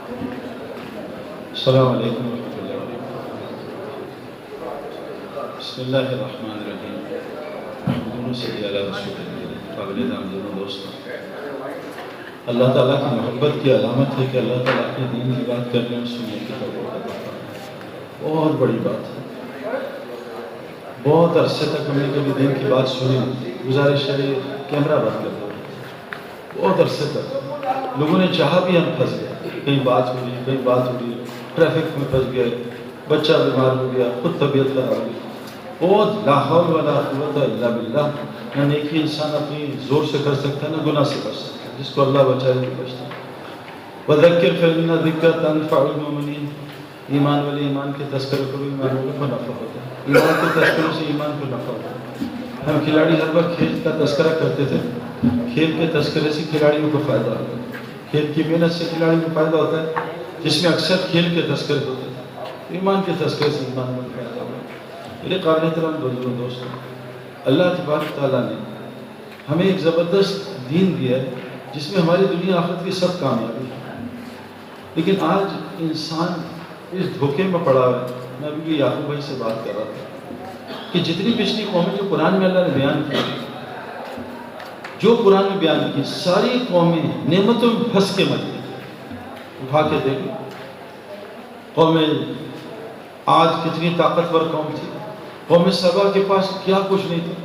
السلام علیکم ورحمۃ اللہ وبرکاتہ۔ بسم اللہ الرحمن الرحیم۔ دونوں صلی اللہ رسول اللہ۔ قابل دام دونوں دوستوں، اللہ تعالیٰ کی محبت کی علامت ہے کہ اللہ تعالیٰ کے دین کی بات کرنے اور سننے کی توفیق عطا فرمائے۔ بہت بڑی بات ہے۔ بہت عرصے تک ہم نے کبھی دین کی بات سنی نہیں۔ گزارش ہے کیمرہ بند کر دو۔ بہت عرصے تک لوگوں نے چاہا بھی ہم پھنس گئے، کہیں بات ہو رہی کہیں بات ہو رہی، ٹریفک میں پھنس گئے، بچہ بیمار ہو گیا، خود طبیعت خراب ہو گئی۔ بہت لا حول ولا قوت الا باللہ۔ نہ نیکی انسان اپنی زور سے کر سکتا ہے، نہ گناہ سے کر سکتا ہے۔ جس کو اللہ بچائے وہ بچتا ہے۔ وذکر فإن الذکر تنفع المؤمنین۔ ایمان والے ایمان کے تذکرے کو بھی ایمان والوں کو نفع ہوتا ہے۔ ایمان کے تذکروں سے ایمان کو نفع ہوتا ہے۔ ہم کھلاڑی ہر وقت کھیل کا تذکرہ کرتے تھے، کھیل کے تذکرے سے کھلاڑیوں کو فائدہ ہوتا ہے، کھیل کی محنت سے کھلاڑیوں کو فائدہ ہوتا ہے، جس میں اکثر کھیل کے تذکرے ہوتے ہیں۔ ایمان کے تذکرے سے ایمان کو فائدہ ہوتا ہے۔ میرے قابل احترام دوستوں، اللہ تبارک تعالیٰ نے ہمیں ایک زبردست دین دیا ہے جس میں ہماری دنیا آخرت کی سب کامیابی ہے، لیکن آج انسان اس دھوکے میں پڑا ہے۔ میں ابھی یعقوب بھائی سے بات کر رہا تھا کہ جتنی پچھلی قومیں جو قرآن میں اللہ نے بیان کی، جو قرآن میں بیان کی، ساری قومیں نعمتوں میں پھنس کے مر گئی۔ اٹھا کے دیکھیں، قوم عاد کتنی طاقتور قوم تھی، قوم سبا کے پاس کیا کچھ نہیں تھا۔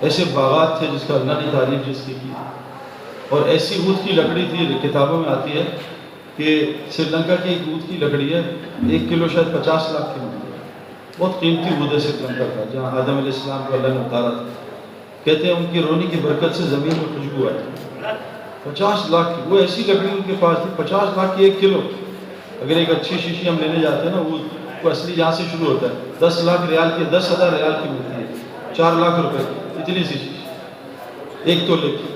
ایسے باغات تھے جس کا اللہ نے تعریف جس کی اور ایسی اونٹ کی لکڑی تھی، کتابوں میں آتی ہے کہ سری لنکا کی ایک اونٹ کی لکڑی ہے، 1 کلو شاید 50 لاکھ کی ملتی ہے۔ بہت قیمتی اونٹ ہے سری لنکا کا، جہاں آدم علیہ السلام کو اللہ نے اتارا تھا۔ کہتے ہیں ان کی رونی کی برکت سے زمین میں خوشبو آئی۔ 50 لاکھ کی وہ ایسی لکڑی ان کے پاس تھی، 50 لاکھ کی 1 کلو۔ اگر ایک اچھی شیشی ہم لینے جاتے ہیں نا، وہ اصلی یہاں سے شروع ہوتا ہے، 10 لاکھ ریال کی، 10,000 ریال کی ملتی ہے، 4 لاکھ روپے کی، اتنی سی شیشی 1 تولے کی۔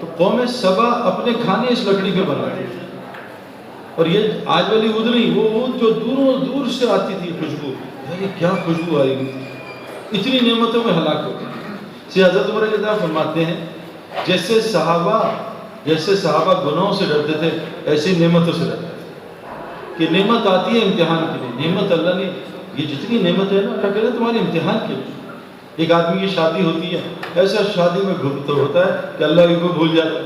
تو قوم سبا اپنے کھانے اس لکڑی پہ بناتی تھی، اور یہ آج والی اود نہیں، وہ اود جو دوروں دور سے آتی تھی خوشبو، یہ کیا خوشبو آئی ہوئی تھی، اتنی نعمتوں میں ہلاک ہو گئی۔ حضرت عمر رضی اللہ عنہ فرماتے ہیں جیسے صحابہ گناہوں سے ڈرتے تھے، ایسی نعمتوں سے ڈرتے تھے کہ نعمت آتی ہے امتحان کے لیے۔ نعمت اللہ نے، یہ جتنی نعمت ہے نا، اللہ کہہ رہے ہیں تمہارے امتحان کے لیے۔ ایک آدمی کی شادی ہوتی ہے، ایسا شادی میں تو ہوتا ہے کہ اللہ یہ کو بھول جاتا ہے،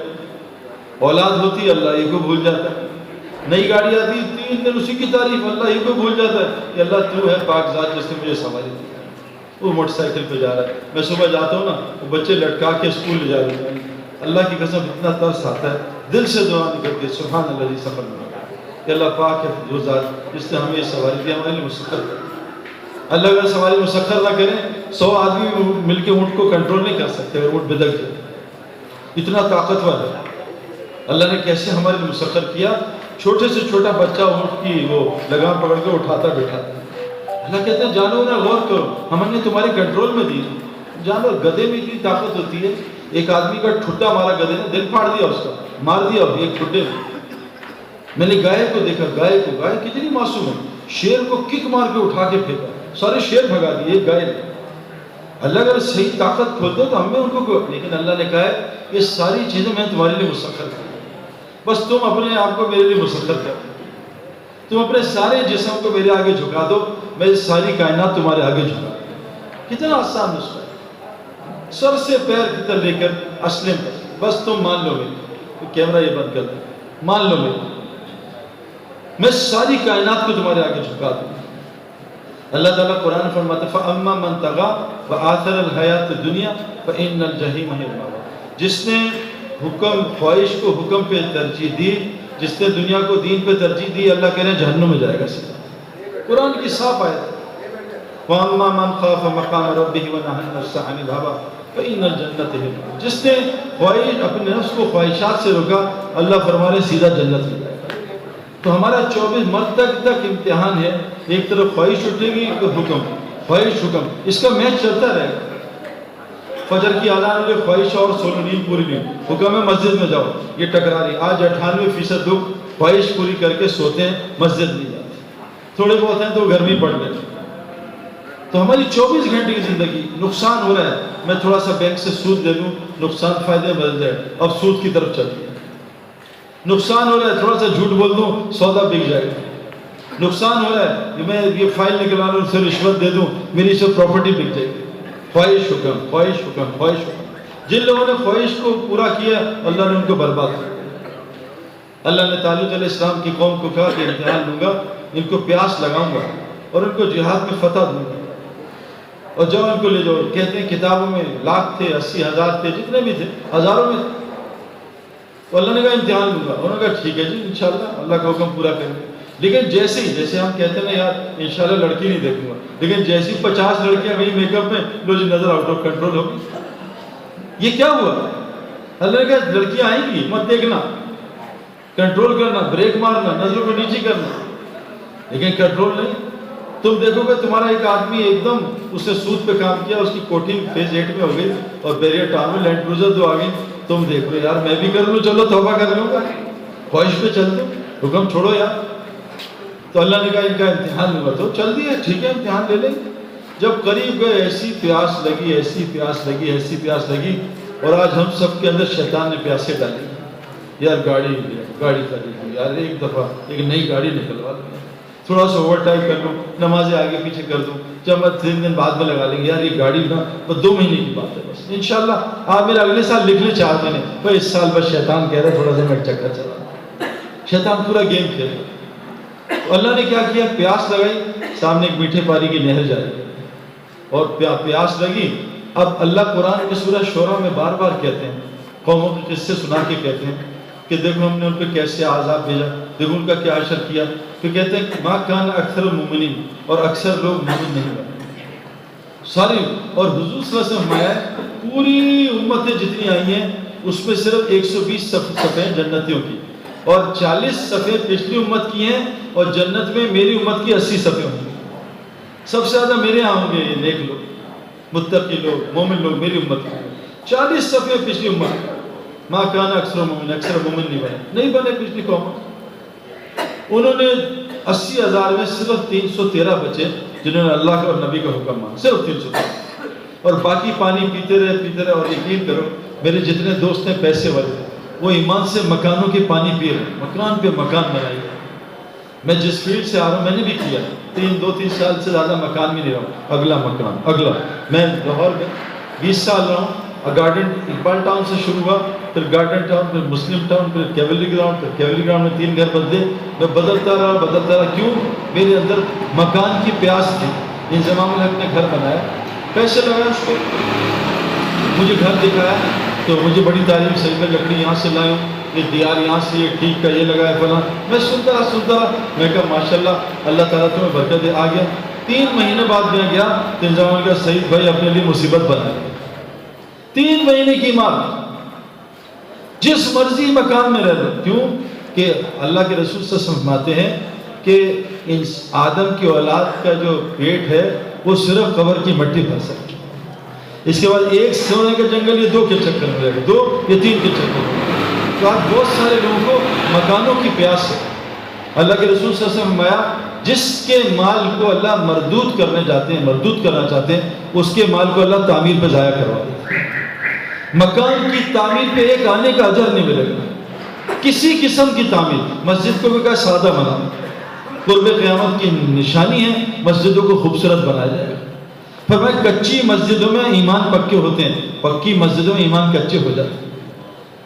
اولاد ہوتی ہے اللہ یہ کو بھول جاتا ہے، نئی گاڑی آتی ہے 3 دن اسی کی تعریف، اللہ یہ کو بھول جاتا ہے کہ اللہ تو ہے پاک ذات جس نے مجھے سنبھالی دی۔ وہ موٹر سائیکل پہ جا رہا ہے، میں صبح جاتا ہوں نا، وہ بچے لٹکا کے اسکول لے جا رہے ہیں، اللہ کی قسم اتنا ترس آتا ہے، دل سے دعا نکلتی ہے سبحان اللہ جی سفر میں کہ اللہ پاک ہے جو ذات جس نے ہمیں یہ سواری دیا ہمارے لیے مسخر کر۔ اللہ اگر سواری مسخر نہ کریں 100 آدمی مل کے اونٹ کو کنٹرول نہیں کر سکتے، اگر اونٹ بدل جائے، اتنا طاقتور ہے اللہ نے کیسے ہمارے لیے مسخر کیا۔ چھوٹے سے چھوٹا بچہ اونٹ کی وہ لگام پکڑ کے اٹھاتا بیٹھاتا۔ اللہ کہتے ہیں جانور نہ غور کرو، ہم نے تمہارے کنٹرول میں دی۔ جانور، گدھے میں اتنی طاقت ہوتی ہے، ایک آدمی کا ٹھٹا مارا گدھے نے، دل پھاڑ دیا اس کا، مار دیا ایک ٹھٹے میں۔ میں نے گائے کو دیکھا، گائے کتنی معصوم ہے، شیر کو کک مار کے اٹھا کے پھینکا، سارے شیر بھگا دیے، ایک گائے نے۔ اللہ اگر صحیح طاقت کھولتے تو ہمیں ان کو، لیکن اللہ نے کہا ہے یہ ساری چیزیں میں تمہارے لیے مسخر کر، بس تم اپنے آپ کو میرے لیے مسخر کر، تم اپنے سارے جسم کو میرے آگے جھکا دو، میں ساری کائنات تمہارے آگے جھکا دوں۔ کتنا آسان نسخہ ہے، سر سے پیر کی طرح لے کر اسلم، بس تم مان لو گے، کیمرہ یہ بند کر دو، مان لو گے میں ساری کائنات کو تمہارے آگے جھکا دوں۔ اللہ تعالیٰ قرآن فرماتا ہے فَأَمَّا مَنْ طَغَىٰ وَآثَرَ الْحَيَاةَ الدُّنْيَا فَإِنَّ الْجَحِيمَ هِيَ الْمَأْوَىٰ۔ جس نے خواہش کو حکم پہ ترجیح دی، جس نے دنیا کو دین پہ ترجیح دی، اللہ کہہ رہے ہیں جہنم میں جائے گا سیدھا۔ قرآن کی صاف آیت ہے وَأَمَّا مَنْ خَافَ مَقَامَ رَبِّهِ وَنَهَى النَّفْسَ عَنِ الْهَوَىٰ فَإِنَّ الْجَنَّةَ هِيَ الْمَأْوَىٰ۔ جس نے اپنے نفس کو خواہشات سے روکا، اللہ فرما رہے سیدھا جنت میں جائے گا۔ تو ہمارا 24 مرد تک امتحان ہے، ایک طرف خواہش اٹھے گی، ایک حکم، خواہش حکم، اس کا میچ چلتا رہے گا۔ فجر کی اذان ہوگی، خواہش اور سولو نیند پوری نہیں، حکم ہے مسجد میں جاؤ، یہ ٹکرا رہی۔ آج 98% لوگ خواہش پوری کر کے سوتے ہیں، مسجد نہیں جاتے، تھوڑے بہت ہیں تو گھر میں پڑھ لیتے۔ تو ہماری 24 گھنٹے کی زندگی نقصان ہو رہا ہے، میں تھوڑا سا بینک سے سود لے لوں، نقصان فائدے بدل جائے، اب سود کی طرف چلتی ہے۔ نقصان ہو رہا ہے تھوڑا سا جھوٹ بول دوں سودا بک جائے گا، نقصان ہو رہا ہے کہ میں یہ فائل نکلوا لوں اسے رشوت دے دوں میری سے پراپرٹی بک جائے گی۔ خواہش حکم خواہش حکم خواہش حکم، جن لوگوں نے خواہش کو پورا کیا اللہ نے ان کو برباد کر دیا۔ اللہ نے طالوت علیہ السلام کی قوم کو کہا کہ امتحان لوں گا، ان کو پیاس لگاؤں گا اور ان کو جہاد میں فتح دوں گا، اور جاؤ ان کو لے جاؤ۔ کہتے ہیں کتابوں میں لاکھ تھے، 80,000 تھے، جتنے بھی تھے ہزاروں میں تھے۔ تو اللہ نے کہا امتحان لوں گا، انہوں نے کہا ٹھیک ہے جی انشاءاللہ اللہ کا حکم پورا کریں گے۔ لیکن جیسے ہم کہتے ہیں نا یار انشاءاللہ لڑکی نہیں دیکھوں گا، لیکن جیسی 50 لڑکیاں گئی میک اپ میں، لو جی نظر آؤٹ آف کنٹرول ہو گئی۔ یہ کیا ہوا؟ اللہ نے کہا لڑکیاں آئیں گی مت دیکھنا، کنٹرول کرنا، بریک مارنا، نظروں کو نیچے کرنا، لیکن کنٹرول نہیں۔ تم دیکھو گے تمہارا ایک آدمی ایک دم اس نے سود پہ کام کیا، اس کی کوٹنگ فیز 8 میں ہو گئی اور بیریئر ٹاؤن میں لینڈ کروزر 2 آ گئی، تم دیکھو یار میں بھی کر لوں، چلو توبہ کر لوں گا، خواہش پہ چل دو، حکم چھوڑو یار۔ تو اللہ نے کہا ان کا امتحان لوں گا، تو چل دیا ٹھیک ہے امتحان لے لیں۔ جب قریب گئے ایسی پیاس لگی ایسی پیاس لگی ایسی پیاس لگی، اور آج ہم سب کے اندر شیطان نے پیاسے ڈالی، یار گاڑی خریدی، یار ایک دفعہ ایک نئی گاڑی نکلوا دوں، تھوڑا سا اوور ٹائم کر لوں، نمازیں آگے پیچھے کر دوں، جب میں 3 دن بعد میں لگا لیں گے، یار یہ گاڑی نا بس 2 مہینے کی بات ہے بس انشاءاللہ آپ میرا اگلے سال لکھ لیں 4 مہینے، بھائی اس سال بس شیطان کہہ رہا ہے تھوڑا سا میں چکر چلا، شیطان پورا گیم کھیلے۔ تو اللہ نے کیا کیا، پیاس لگائی، سامنے ایک میٹھے پانی کی نہر جاری اور پیاس لگی۔ اب اللہ قرآن کی سورہ شورى میں بار بار کہتے ہیں، قوموں کے قصے سنا کے کہتے ہیں کہ دیکھو ہم نے ان پہ کیسے عذاب بھیجا، دیکھو ان کا کیا عشر کیا۔ تو کہتے ہیں ما کان اکثر المؤمنین، اور اکثر لوگ مومن نہیں بنے ساری، اور حضور صلی اللہ علیہ وسلم فرمایا پوری امتیں جتنی آئی ہیں اس میں صرف 120 صفحے جنتیوں کی اور 40 صفحے پچھلی امت کی ہیں، اور جنت میں میری امت کی 80 صفحے ہوں گے۔ سب سے زیادہ میرے یہاں ہوں گے یہ نیک لوگ، متقی لوگ، مومن لوگ میری امت کے، 40 صفحے پچھلی امت۔ ما کان اکثر مومن، اکثر مومن نہیں بنے پچھلی قوم۔ انہوں نے 80,000 میں صرف 313 بچے جنہوں نے اللہ کا اور نبی کا حکم مانا، صرف 313، اور باقی پانی پیتے رہے۔ اور یقین کرو میرے جتنے دوست ہیں پیسے والے، وہ ایمان سے مکانوں کے پانی پی رہے، مکان پہ مکان بنائے۔ میں جس فیلڈ سے آ رہا ہوں میں نے بھی کیا، 2-3 سال سے زیادہ مکان میں نہیں رہا ہوں، اگلا مکان اگلا۔ میں لاہور میں 20 سال رہا ہوں، گارڈن اقبال ٹاؤن سے شروع ہوا، پھر گارڈن ٹاؤن، پھر مسلم ٹاؤن، پھر کیولری گراؤنڈ، پھر کیولری گراؤنڈ میں 3 گھر بدلے، میں بدلتا رہا۔ کیوں؟ میرے اندر مکان کی پیاس تھی۔ انضمام الحق نے گھر بنایا، پیسے لگائے اس کو، مجھے گھر دکھایا تو مجھے بڑی تعریف، صحیح میں لکڑی یہاں سے لائے، یہ دیار یہاں سے، یہ ٹھیک کا یہ لگایا فلاں، میں سنتا رہا۔ میں کہا ماشاءاللہ اللہ تعالیٰ تمہیں برکت دے۔ آ گیا 3 مہینے بعد میں گیا تو انضمام الحق کا سعید بھائی اپنے لیے مصیبت بنا، 3 مہینے کی مات، جس مرضی مکان میں رہ لو۔ کیوں کہ اللہ کے رسول صلی اللہ علیہ وسلم فرماتے ہیں کہ آدم کی اولاد کا جو پیٹ ہے وہ صرف قبر کی مٹی بھر سکتی، اس کے بعد 1 سونے کا جنگل، یہ 2 کے چکر میں رہے گا، 2 یا 3 کے چکر میں۔ تو آج بہت سارے لوگوں کو مکانوں کی پیاس ہے۔ اللہ کے رسول صلی اللہ علیہ وسلم فرمایا جس کے مال کو اللہ مردود کرنا چاہتے ہیں اس کے مال کو اللہ تعمیر پہ ضائع کروا دیتے ہیں۔ مکان کی تعمیر پہ ایک آنے کا اجر نہیں ملے گا، کسی قسم کی تعمیر۔ مسجد کو بھی کہا سادہ بنا، قرب قیامت کی نشانی ہے، مسجدوں کو خوبصورت بنایا جائے گا۔ فرمایا کچی مسجدوں میں ایمان پکے ہوتے ہیں، پکی مسجدوں میں ایمان کچے ہو جاتے ہیں۔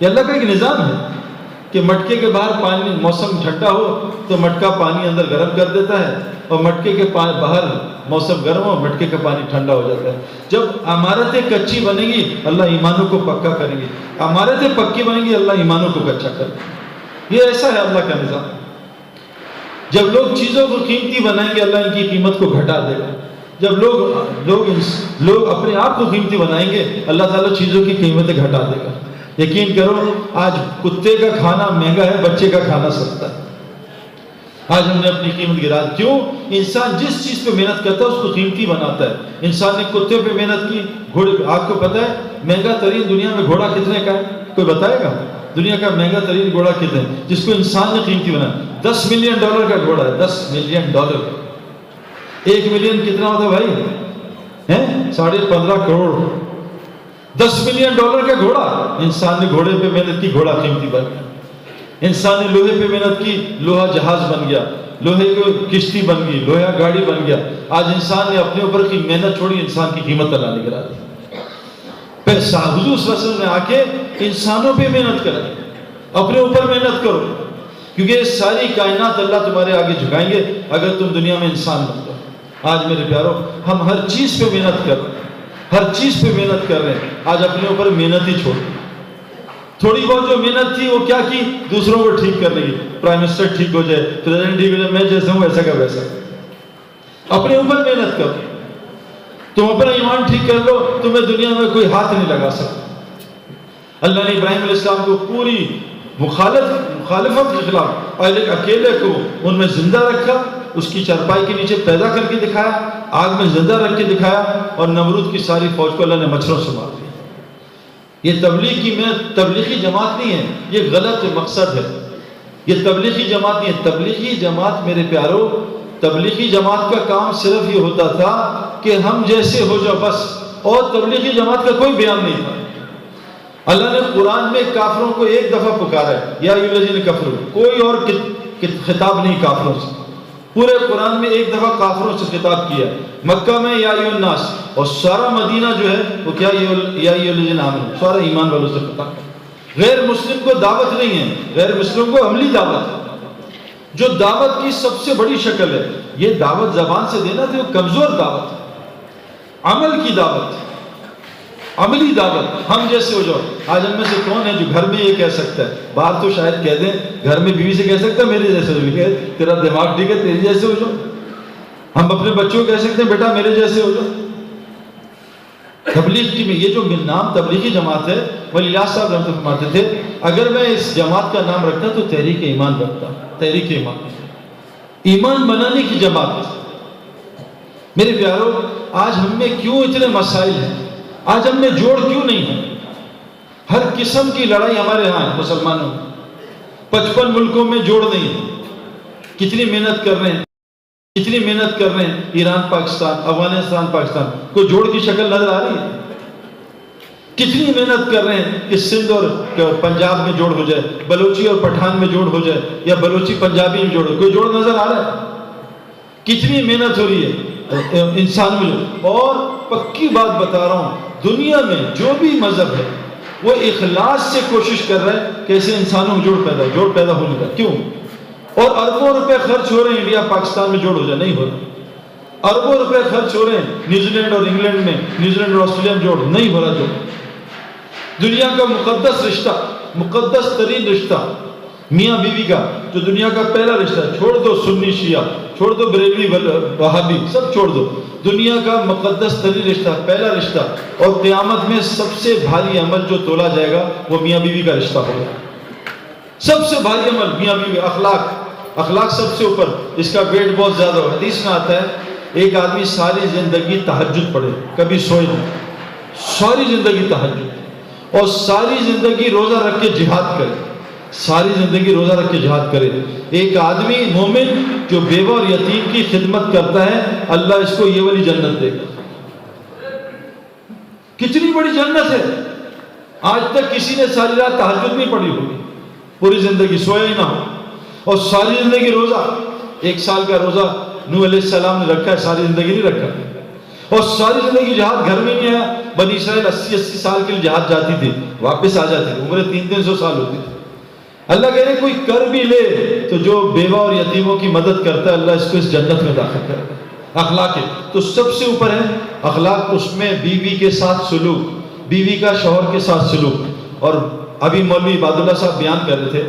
یہ اللہ کا ایک نظام ہے کہ مٹکے کے باہر پانی، موسم ٹھنڈا ہو تو مٹکا پانی اندر گرم کر دیتا ہے، اور مٹکے کے باہر موسم گرم ہو مٹکے کا پانی ٹھنڈا ہو جاتا ہے۔ جب عمارتیں کچی بنیں گی اللہ ایمانوں کو پکا کریں گے، عمارتیں پکی بنیں گی اللہ ایمانوں کو کچا کریں گے۔ یہ ایسا ہے اللہ کا نظام۔ جب لوگ چیزوں کو قیمتی بنائیں گے اللہ ان کی قیمت کو گھٹا دے گا۔ جب لوگ اپنے آپ کو قیمتی بنائیں گے اللہ تعالیٰ چیزوں کی قیمتیں گھٹا دے گا۔ یقین کرو آج کتے کا کھانا مہنگا ہے، بچے کا کھانا سستا ہے۔ آج ہم نے اپنی قیمت گرا دی۔ کیوں؟ انسان جس چیز پہ محنت کرتا ہے اس کو قیمتی بناتا ہے۔ انسان نے کتے پہ محنت کی، گھوڑے، آپ کو پتا ہے مہنگا ترین دنیا میں گھوڑا کتنے کا ہے؟ کوئی بتائے گا؟ دنیا کا مہنگا ترین گھوڑا کتنے ہے جس کو انسان نے قیمتی بنایا؟ $10 ملین کا گھوڑا ہے، $10 ملین۔ 1 ملین کتنا ہوتا بھائی؟ 15.5 کروڑ۔ $10 ملین کا گھوڑا، انسان نے گھوڑے پہ محنت کی، گھوڑا قیمتی بن گیا۔ انسان نے لوہے پہ محنت کی، لوہا جہاز بن گیا، لوہے کی کشتی بن گئی، لوہا گاڑی بن گیا۔ آج انسان نے اپنے اوپر کی محنت چھوڑی، انسان کی قیمت اللہ نے گرا دی۔ پھر حضور صلی اللہ علیہ وسلم نے آ کے انسانوں پہ محنت کرائی، اپنے اوپر محنت کرو، کیونکہ یہ ساری کائنات اللہ تمہارے آگے جھکائیں گے اگر تم دنیا میں انسان بن جاؤ۔ آج میرے پیارو، ہم ہر چیز پہ محنت کر رہے ہیں، ہر چیز پہ محنت کر رہے ہیں، آج اپنے اوپر محنت ہی چھوڑ۔ تھوڑی بہت جو محنت تھی وہ کیا کی؟ دوسروں کو ٹھیک کرنے کی، پرائم منسٹر ٹھیک ہو جائے، پریزیڈنٹ ٹھیک ہو جائے، میں جیسا ہوں ایسا کا ویسا۔ اپنے اوپر محنت کرو، تم اپنا ایمان ٹھیک کر لو، تمہیں دنیا میں کوئی ہاتھ نہیں لگا سکتا۔ اللہ نے ابراہیم علیہ السلام کو پوری مخالفت کے خلاف اکیلے کو ان میں زندہ رکھا، اس کی چارپائی کے نیچے پیدا کر کے دکھایا، آگ میں زندہ رکھ کے دکھایا، اور نمرود کی ساری فوج کو اللہ نے مچھروں سے مار دیا۔ یہ تبلیغ کی محنت تبلیغی جماعت نہیں ہے، یہ غلط مقصد ہے۔ یہ تبلیغی جماعت نہیں ہے۔ تبلیغی جماعت میرے پیارو، تبلیغی جماعت کا کام صرف یہ ہوتا تھا کہ ہم جیسے ہو جاؤ بس، اور تبلیغی جماعت کا کوئی بیان نہیں تھا۔ اللہ نے قرآن میں کافروں کو ایک دفعہ پکارا ہے، یا ایھا الذین کفروا، کوئی اور خطاب نہیں کافروں سے، پورے قرآن میں ایک دفعہ کافروں سے خطاب کیا ہے۔ مکہ میں یا ایھا الناس، اور سارا مدینہ جو ہے وہ کیا یا ایھا الذین آمنوا، سارا ایمان والوں سے خطاب ہے۔ غیر مسلم کو دعوت نہیں ہے، غیر مسلم کو عملی دعوت ہے، جو دعوت کی سب سے بڑی شکل ہے۔ یہ دعوت زبان سے دینا تو کمزور دعوت ہے، عمل کی دعوت، عملی دعوت، ہم جیسے ہو جاؤ۔ آج ہم میں سے کون ہے جو گھر میں یہ کہہ سکتا ہے؟ باہر تو شاید کہہ دیں، گھر میں بیوی سے کہہ سکتا ہے میرے جیسے ہو جاؤ، تیرا دماغ ٹھیک ہے تیرے جیسے ہو جاؤ۔ ہم اپنے بچوں کو کہہ سکتے ہیں بیٹا میرے جیسے ہو جاؤ۔ تبلیغ کی میں یہ جو نام تبلیغی جماعت ہے، ولی اللہ صاحب رحمۃ اللہ فرماتے تھے اگر میں اس جماعت کا نام رکھتا تو تحریک ایمان رکھتا، تحریک ایمان، ایمان بنانے کی جماعت۔ میرے پیارو، آج ہم میں کیوں اتنے مسائل ہیں؟ آج ہم میں جوڑ کیوں نہیں ہے؟ ہر قسم کی لڑائی ہمارے ہاں ہے مسلمانوں میں، 55 ملکوں میں جوڑ نہیں ہے۔ کتنی محنت کر رہے ہیں، کتنی محنت کر رہے ہیں، ایران پاکستان، افغانستان پاکستان، کوئی جوڑ کی شکل نظر آ رہی ہے؟ کتنی محنت کر رہے ہیں کہ سندھ اور پنجاب میں جوڑ ہو جائے، بلوچی اور پٹھان میں جوڑ ہو جائے، یا بلوچی پنجابی میں جوڑ ہو، کوئی جوڑ نظر آ رہا ہے؟ کتنی محنت ہو رہی ہے انسان میں۔ اور پکی بات بتا رہا ہوں، دنیا میں جو بھی مذہب ہے وہ اخلاص سے کوشش کر رہا ہے کہ ایسے انسانوں میں جوڑ پیدا ہونے کا۔ کیوں؟ اور اربوں روپے خرچ ہو رہے ہیں انڈیا پاکستان میں جوڑ ہو جائے، نہیں ہو رہا۔ اربوں روپے خرچ ہو رہے ہیں نیوزی لینڈ اور انگلینڈ میں، نیوزی لینڈ اور آسٹریلیا میں جوڑ نہیں ہو رہا۔ جو دنیا کا مقدس رشتہ، مقدس ترین رشتہ میاں بیوی کا، جو دنیا کا پہلا رشتہ، چھوڑ دو سنی شیعہ، چھوڑ دو بریلوی وہابی، سب چھوڑ دو، دنیا کا مقدس ترین رشتہ، پہلا رشتہ، اور قیامت میں سب سے بھاری عمل جو تولا جائے گا وہ میاں بیوی کا رشتہ ہوگا۔ سب سے بھاری عمل میاں بیوی، اخلاق سب سے اوپر، اس کا ویٹ بہت زیادہ ہو۔ حدیث میں آتا ہے ایک آدمی ساری زندگی تہجد پڑھے، کبھی سوئے نہیں، ساری زندگی تہجد، اور ساری زندگی روزہ رکھ کے جہاد کرے، ساری زندگی روزہ رکھ کے جہاد کرے۔ ایک آدمی مومن جو بیوہ اور یتیم کی خدمت کرتا ہے، اللہ اس کو یہ والی جنت دے گا۔ کتنی بڑی جنت ہے! آج تک کسی نے ساری رات تہجد نہیں پڑھی ہوگی، پوری زندگی سویا ہی نہ ہو، اور ساری زندگی روزہ، 1 سال کا روزہ نوح علیہ السلام نے رکھا ہے، ساری زندگی نہیں رکھا، اور ساری زندگی جہاد گھر میں نہیں آیا۔ بنی اسرائیل 80 سال کے لیے جہاد جاتی تھی، واپس آ جاتی تھی، عمریں 300 سال ہوتی تھی۔ اللہ کہہ رہے کوئی کر بھی لے تو جو بیوہ اور یتیموں کی مدد کرتا ہے، اللہ اس کو اس جنت میں داخل کرے گا۔ اخلاق تو سب سے اوپر ہے اخلاق، اس میں بیوی کے ساتھ سلوک، بیوی کا شوہر کے ساتھ سلوک۔ اور ابھی مولوی عباد اللہ صاحب بیان کر رہے تھے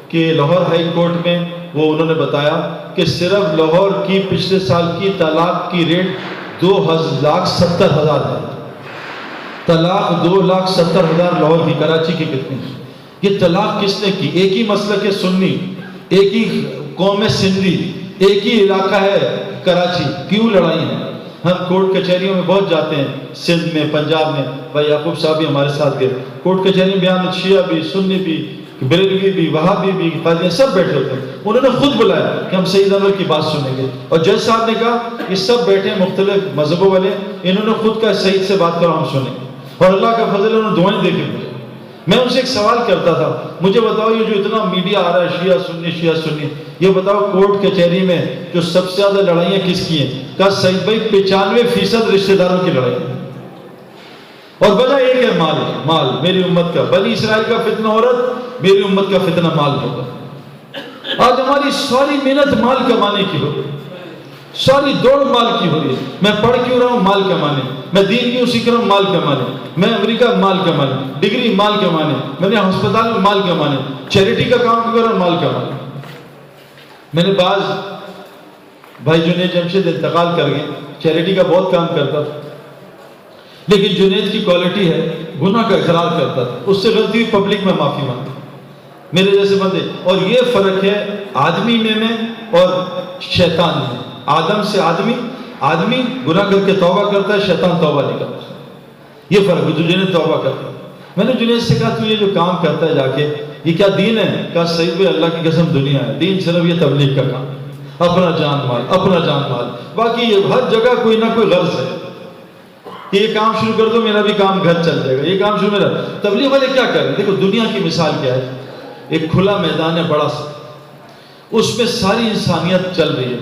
کہ لاہور ہائی کورٹ میں وہ انہوں نے بتایا کہ صرف لاہور کی پچھلے سال کی طلاق کی ریٹ 2,70,000 ہے۔ طلاق 2,70,000 لاہور کی، کراچی کی کتنی؟ یہ طلاق کس نے کی؟ ایک ہی مسلک ہے سنی، ایک ہی قوم ہے سندھی، ایک ہی علاقہ ہے کراچی، کیوں لڑائی ہے؟ ہم کورٹ کچہریوں میں بہت جاتے ہیں، سندھ میں، پنجاب میں، بھائی یعقوب صاحب بھی ہمارے ساتھ گئے، کورٹ کچہری میں بیان، شیعہ بھی، سنی بھی، بریلوی بھی، وہابی بھی، قادری، سب بیٹھے ہوتے ہیں۔ انہوں نے خود بلایا کہ ہم سید انور کی بات سنیں گے، اور جج صاحب نے کہا یہ سب بیٹھے ہیں مختلف مذہبوں والے، انہوں نے خود کہا سعید سے بات کرو ہم سنیں گے، اور اللہ کا فضل انہوں نے دعائیں دے کے بھیجا۔ میں ان سے ایک سوال کرتا تھا، مجھے بتاؤ یہ جو اتنا میڈیا آ رہا ہے شیعہ سنی، یہ بتاؤ کورٹ کچہری میں جو سب سے زیادہ لڑائیاں کس کی ہیں؟ کہا سعید بھائی 95% رشتہ داروں کی لڑائی ہے، اور وجہ ایک ہے مال میری امت کا، بنی اسرائیل کا فتنہ عورت، میری امت کا فتنہ مال ہوگا۔ آج ہماری ساری محنت مال کمانے کی ہو رہی ہے، ساری دوڑ مال کی ہو رہی ہے۔ میں پڑھ کیوں رہا ہوں؟ مال کمانے۔ میں دین کیوں سیکھ رہا ہوں؟ مال کمانے۔ میں امریکہ مال کمانے، ڈگری مال کمانے، میں نے ہسپتال میں مال کمانے، چیریٹی کا کام کر رہا ہوں مال کمانے۔ میں نے بعض بھائی جنید جمشید انتقال کر گئے، چیریٹی کا بہت کام کرتا تھا، لیکن جنید کی کوالٹی ہے گناہ کا اقرار کرتا تھا، اس سے غلطی ہوئی پبلک میں معافی مانگتا، میرے جیسے بندے۔ اور یہ فرق ہے آدمی میں اور شیطان میں۔ آدم سے آدمی گناہ کر کے توبہ کرتا ہے، شیطان توبہ نہیں کرتا، یہ فرق ہے۔ جو جنید توبہ کرتا ہے، میں نے جنید سے کہا تو یہ جو کام کرتا ہے جا کے یہ کیا دین ہے؟ کہا سعید بھائی اللہ کی قسم دنیا ہے، دین صرف یہ تبلیغ کا کام، اپنا جان مال، باقی یہ ہر جگہ کوئی نہ کوئی غرض ہے کہ یہ کام شروع کر دو میرا بھی کام گھر چل جائے گا، یہ کام شروع میرا۔ تبلیغ والے کیا کر رہے ہیں؟ دیکھو دنیا کی مثال کیا ہے، ایک کھلا میدان ہے بڑا سا، اس میں ساری انسانیت چل رہی ہے،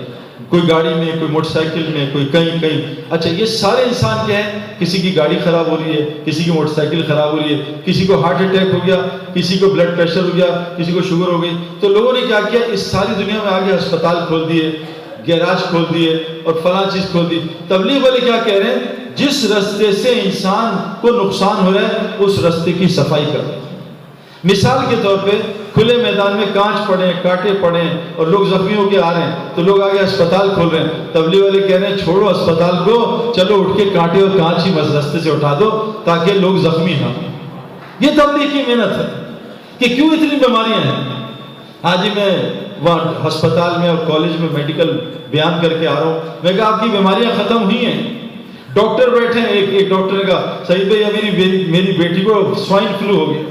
کوئی گاڑی میں، کوئی موٹر سائیکل میں، کوئی کہیں۔ اچھا یہ سارے انسان کیا ہے؟ کسی کی گاڑی خراب ہو رہی ہے، کسی کی موٹر سائیکل خراب ہو رہی ہے، کسی کو ہارٹ اٹیک ہو گیا، کسی کو بلڈ پریشر ہو گیا، کسی کو شوگر ہو گئی۔ تو لوگوں نے کیا کیا؟ اس ساری دنیا میں آگے ہسپتال کھول دیے، گیراج کھول دیے اور فلاں چیز کھول دی۔ تبلیغ والے کیا کہہ رہے ہیں؟ جس رستے سے انسان کو نقصان ہو رہا ہے اس رستے کی صفائی کر دیں۔ مثال کے طور پہ کھلے میدان میں کانچ پڑے، کاٹے پڑے اور لوگ زخمی ہو کے آ رہے ہیں تو لوگ آگے ہسپتال کھول رہے ہیں، تبلیغ والے کہہ رہے ہیں چھوڑو ہسپتال کو، چلو اٹھ کے کانٹے اور کانچ ہی رستے سے اٹھا دو تاکہ لوگ زخمی نہ ہوں۔ یہ تبلیغ کی محنت ہے کہ کیوں اتنی بیماریاں ہیں۔ آج ہی میں وہاں ہسپتال میں اور کالج میں میڈیکل بیان کر کے آ رہا ہوں، میں کہا آپ کی بیماریاں ختم ہوئی ہیں؟ ڈاکٹر بیٹھے ہیں، ایک ڈاکٹر نے کہا سعید بھائی میری بیٹی کو سوائن فلو ہو گیا،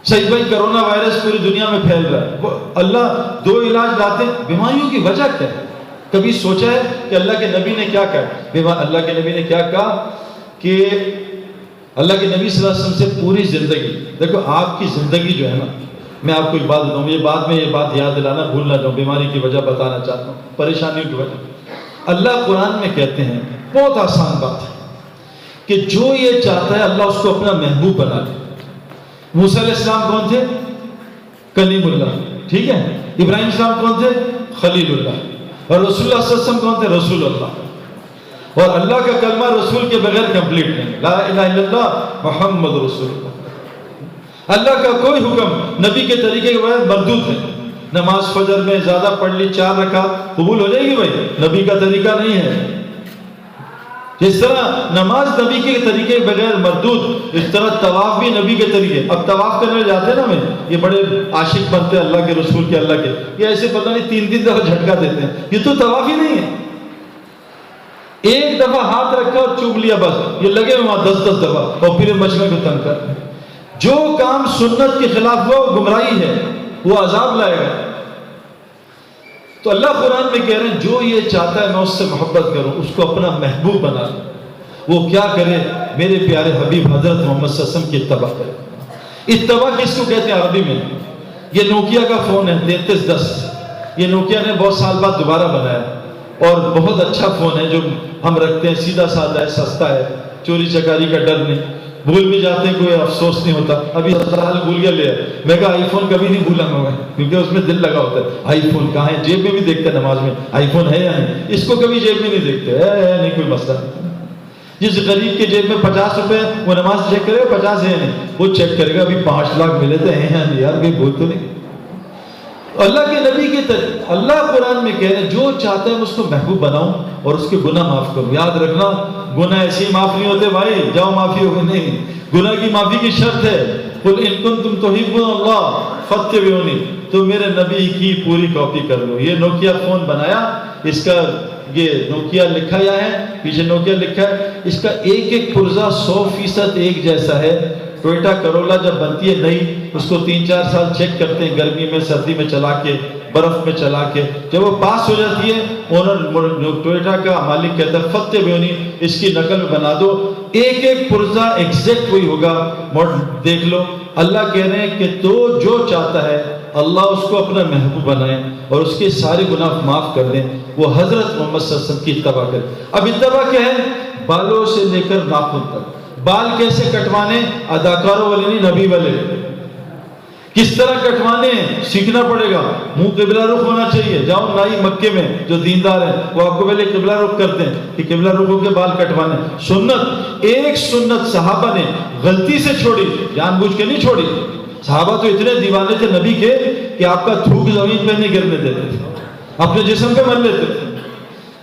سعید بھائی کرونا وائرس پوری دنیا میں پھیل رہا ہے۔ اللہ دو علاج لاتے ہیں، بیماریوں کی وجہ کیا ہے؟ کبھی سوچا ہے کہ اللہ کے نبی نے کیا کہا؟ اللہ کے نبی نے کیا کہا کہ اللہ کے نبی صلی اللہ علیہ وسلم سے پوری زندگی، دیکھو آپ کی زندگی جو ہے نا، میں آپ کو ایک بات بتاؤں، یہ بات یاد دلانا بھول نہ جاؤں، بیماری کی وجہ بتانا چاہتا ہوں، پریشانیوں کی وجہ۔ اللہ قرآن میں کہتے ہیں بہت آسان بات ہے کہ جو یہ چاہتا ہے اللہ اس کو اپنا محبوب بنا لے۔ موسیٰ علیہ السلام کون تھے؟ کلیم اللہ، ٹھیک ہے۔ ابراہیم السلام کون تھے؟ خلیل اللہ۔ اور رسول اللہ صلی اللہ علیہ وسلم کون تھے؟ رسول اللہ۔ اور اللہ کا کلمہ رسول کے بغیر کمپلیٹ نہیں، لا الہ الا اللہ محمد رسول اللہ۔ اللہ کا کوئی حکم نبی کے طریقے کے بغیر مردود ہے۔ نماز فجر میں زیادہ پڑھ لی 4 رکعت قبول ہو جائے گی بھائی، نبی کا طریقہ نہیں ہے۔ جس طرح نماز نبی کے طریقے کے بغیر مردود، اس طرح طواف بھی نبی کے طریقے۔ اب طواف کرنے جاتے ہیں نا، میں یہ بڑے عاشق بنتے ہیں اللہ کے رسول کے، اللہ کے، یہ ایسے پتہ نہیں 3 دفعہ جھٹکا دیتے ہیں، یہ تو طواف ہی نہیں ہے۔ ایک دفعہ ہاتھ رکھا اور چوم لیا بس، یہ لگے وہاں 10 دفعہ اور پھر مجمع کو تنگ کر۔ جو کام سنت کے خلاف ہوا وہ گمراہی ہے، وہ عذاب لائے گا۔ تو اللہ قرآن میں کہہ رہے ہیں جو یہ چاہتا ہے میں اس سے محبت کروں، اس کو اپنا محبوب بنا لوں، وہ کیا کرے؟ میرے پیارے حبیب حضرت محمد صلی اللہ علیہ وسلم کی اتباع کرے۔ اتباع کس کو کہتے ہیں عربی میں؟ یہ نوکیا کا فون ہے 3310، یہ نوکیا نے بہت سال بعد دوبارہ بنایا اور بہت اچھا فون ہے جو ہم رکھتے ہیں، سیدھا سادہ ہے، سستا ہے، چوری چکاری کا ڈر نہیں، بھول بھی جاتے ہیں کوئی افسوس نہیں ہوتا۔ ابھی سال بھول گیا لے، میں کہا آئی فون کبھی نہیں بھولا ہوگا کیونکہ اس میں دل لگا ہوتا ہے۔ آئی فون کہاں ہے؟ جیب میں بھی دیکھتے ہیں نماز میں آئی فون ہے یا نہیں، اس کو کبھی جیب میں نہیں دیکھتے، نہیں کوئی مسئلہ نہیں۔ جس غریب کے جیب میں 50 روپے، وہ نماز چیک کرے گا 50 ہے نہیں، وہ چیک کرے گا ابھی 5 لاکھ ملے تھے ہیں یا نہیں، یار کوئی بھول تو نہیں۔ اللہ کے نبی کی طرح اللہ قرآن میں کہہ رہے ہیں جو چاہتا ہے میں اس کو محبوب بناؤں اور اس کے گناہ معاف کروں۔ یاد رکھنا گناہ ایسے ہی معاف نہیں ہوتے بھائی، جاؤ معافی ہوگی نہیں، گناہ کی معافی کی شرط ہے قل ان کنتم تحبون اللہ فاتبعونی، تو میرے نبی کی پوری کاپی کر لو۔ یہ نوکیا فون بنایا، اس کا یہ نوکیا لکھا یا ہے، پیچھے نوکیا لکھا ہے، اس کا ایک پرزہ 100% ایک جیسا ہے۔ ٹویوٹا کرولا جب بنتی ہے نئی، اس کو 3-4 سال چیک کرتے ہیں، گرمی میں سردی میں چلا کے، برف میں چلا کے، جب وہ پاس ہو جاتی ہے اونر ٹویوٹا کا مالک کہتا ہے فتح بیونی، اس کی نقل بنا دو۔ ایک ایک پرزہ ایگزیکٹ وہی ہوگا. دیکھ لو اللہ کہہ رہے ہیں کہ تو جو چاہتا ہے اللہ اس کو اپنا محبوب بنائے اور اس کے سارے گناہ معاف کر دیں، وہ حضرت محمد صلی اللہ علیہ وسلم کی اتباع کرے. اب اتباع کیا ہے؟ بالوں سے لے کر ناخن تک. بال کیسے کٹوانے؟ اداکاروں والے نہیں، نبی والے. کس طرح کٹوانے سیکھنا پڑے گا. منہ قبلہ رخ ہونا چاہیے. جاؤ نائی مکے میں جو دیندار ہیں وہ آپ کو پہلے قبلہ رخ کرتے ہیں کہ قبلہ رخ ہو کے بال کٹوانے. سنت، ایک سنت صحابہ نے غلطی سے چھوڑی، جان بوجھ کے نہیں چھوڑی. صحابہ تو اتنے دیوانے تھے نبی کے کہ آپ کا تھوک زمین پہ نہیں گرنے دیتے تھے، اپنے جسم پہ مل لیتے تھے.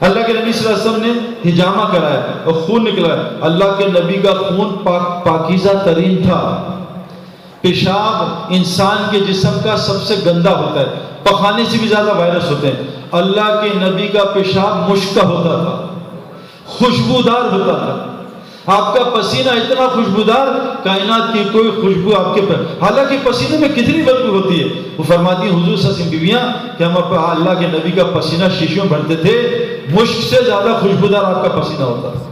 اللہ کے نبی صلی اللہ علیہ وسلم نے حجامہ کرایا اور خون نکلا. اللہ کے نبی کا خون پاکیزہ ترین تھا. پیشاب انسان کے جسم کا سب سے گندا ہوتا ہے، پخانے سے بھی زیادہ وائرس ہوتے ہیں. اللہ کے نبی کا پیشاب مشک کا ہوتا تھا، خوشبودار ہوتا تھا. آپ کا پسینہ اتنا خوشبودار، کائنات کی کوئی خوشبو آپ کے پر. حالانکہ پسینے میں کتنی بدبو ہوتی ہے. وہ فرماتی ہیں حضور صلی اللہ علیہ وسلم بیویاں کہ ہم اللہ کے نبی کا پسینہ شیشوں بھرتے تھے، مشک سے زیادہ خوشبودار آپ کا پسینہ ہوتا تھا.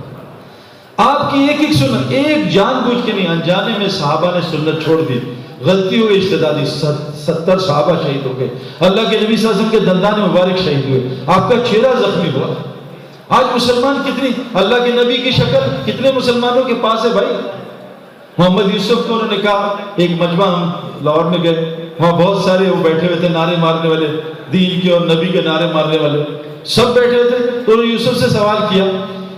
آپ کی ایک ایک سنت، ایک جان بوجھ کے نہیں، انجانے میں صحابہ نے سنت چھوڑ دی. غلطی ہوئی اجتہادی، 70 صحابہ شہید ہو گئے. اللہ کے نبی صلی اللہ علیہ وسلم کے دندان مبارک شہید ہوئے. آپ کا چہرہ زخمی ہوا. آج مسلمان کتنی، اللہ کے نبی کی شکل کتنے مسلمانوں کے پاس ہے بھائی. محمد یوسف کو انہوں نے کہا، ایک مجمع ہم لاہور میں گئے، وہاں بہت سارے وہ بیٹھے ہوئے تھے نعرے مارنے والے، دین کے اور نبی کے نعرے مارنے والے سب بیٹھے تھے. تو انہوں نے یوسف سے سوال کیا،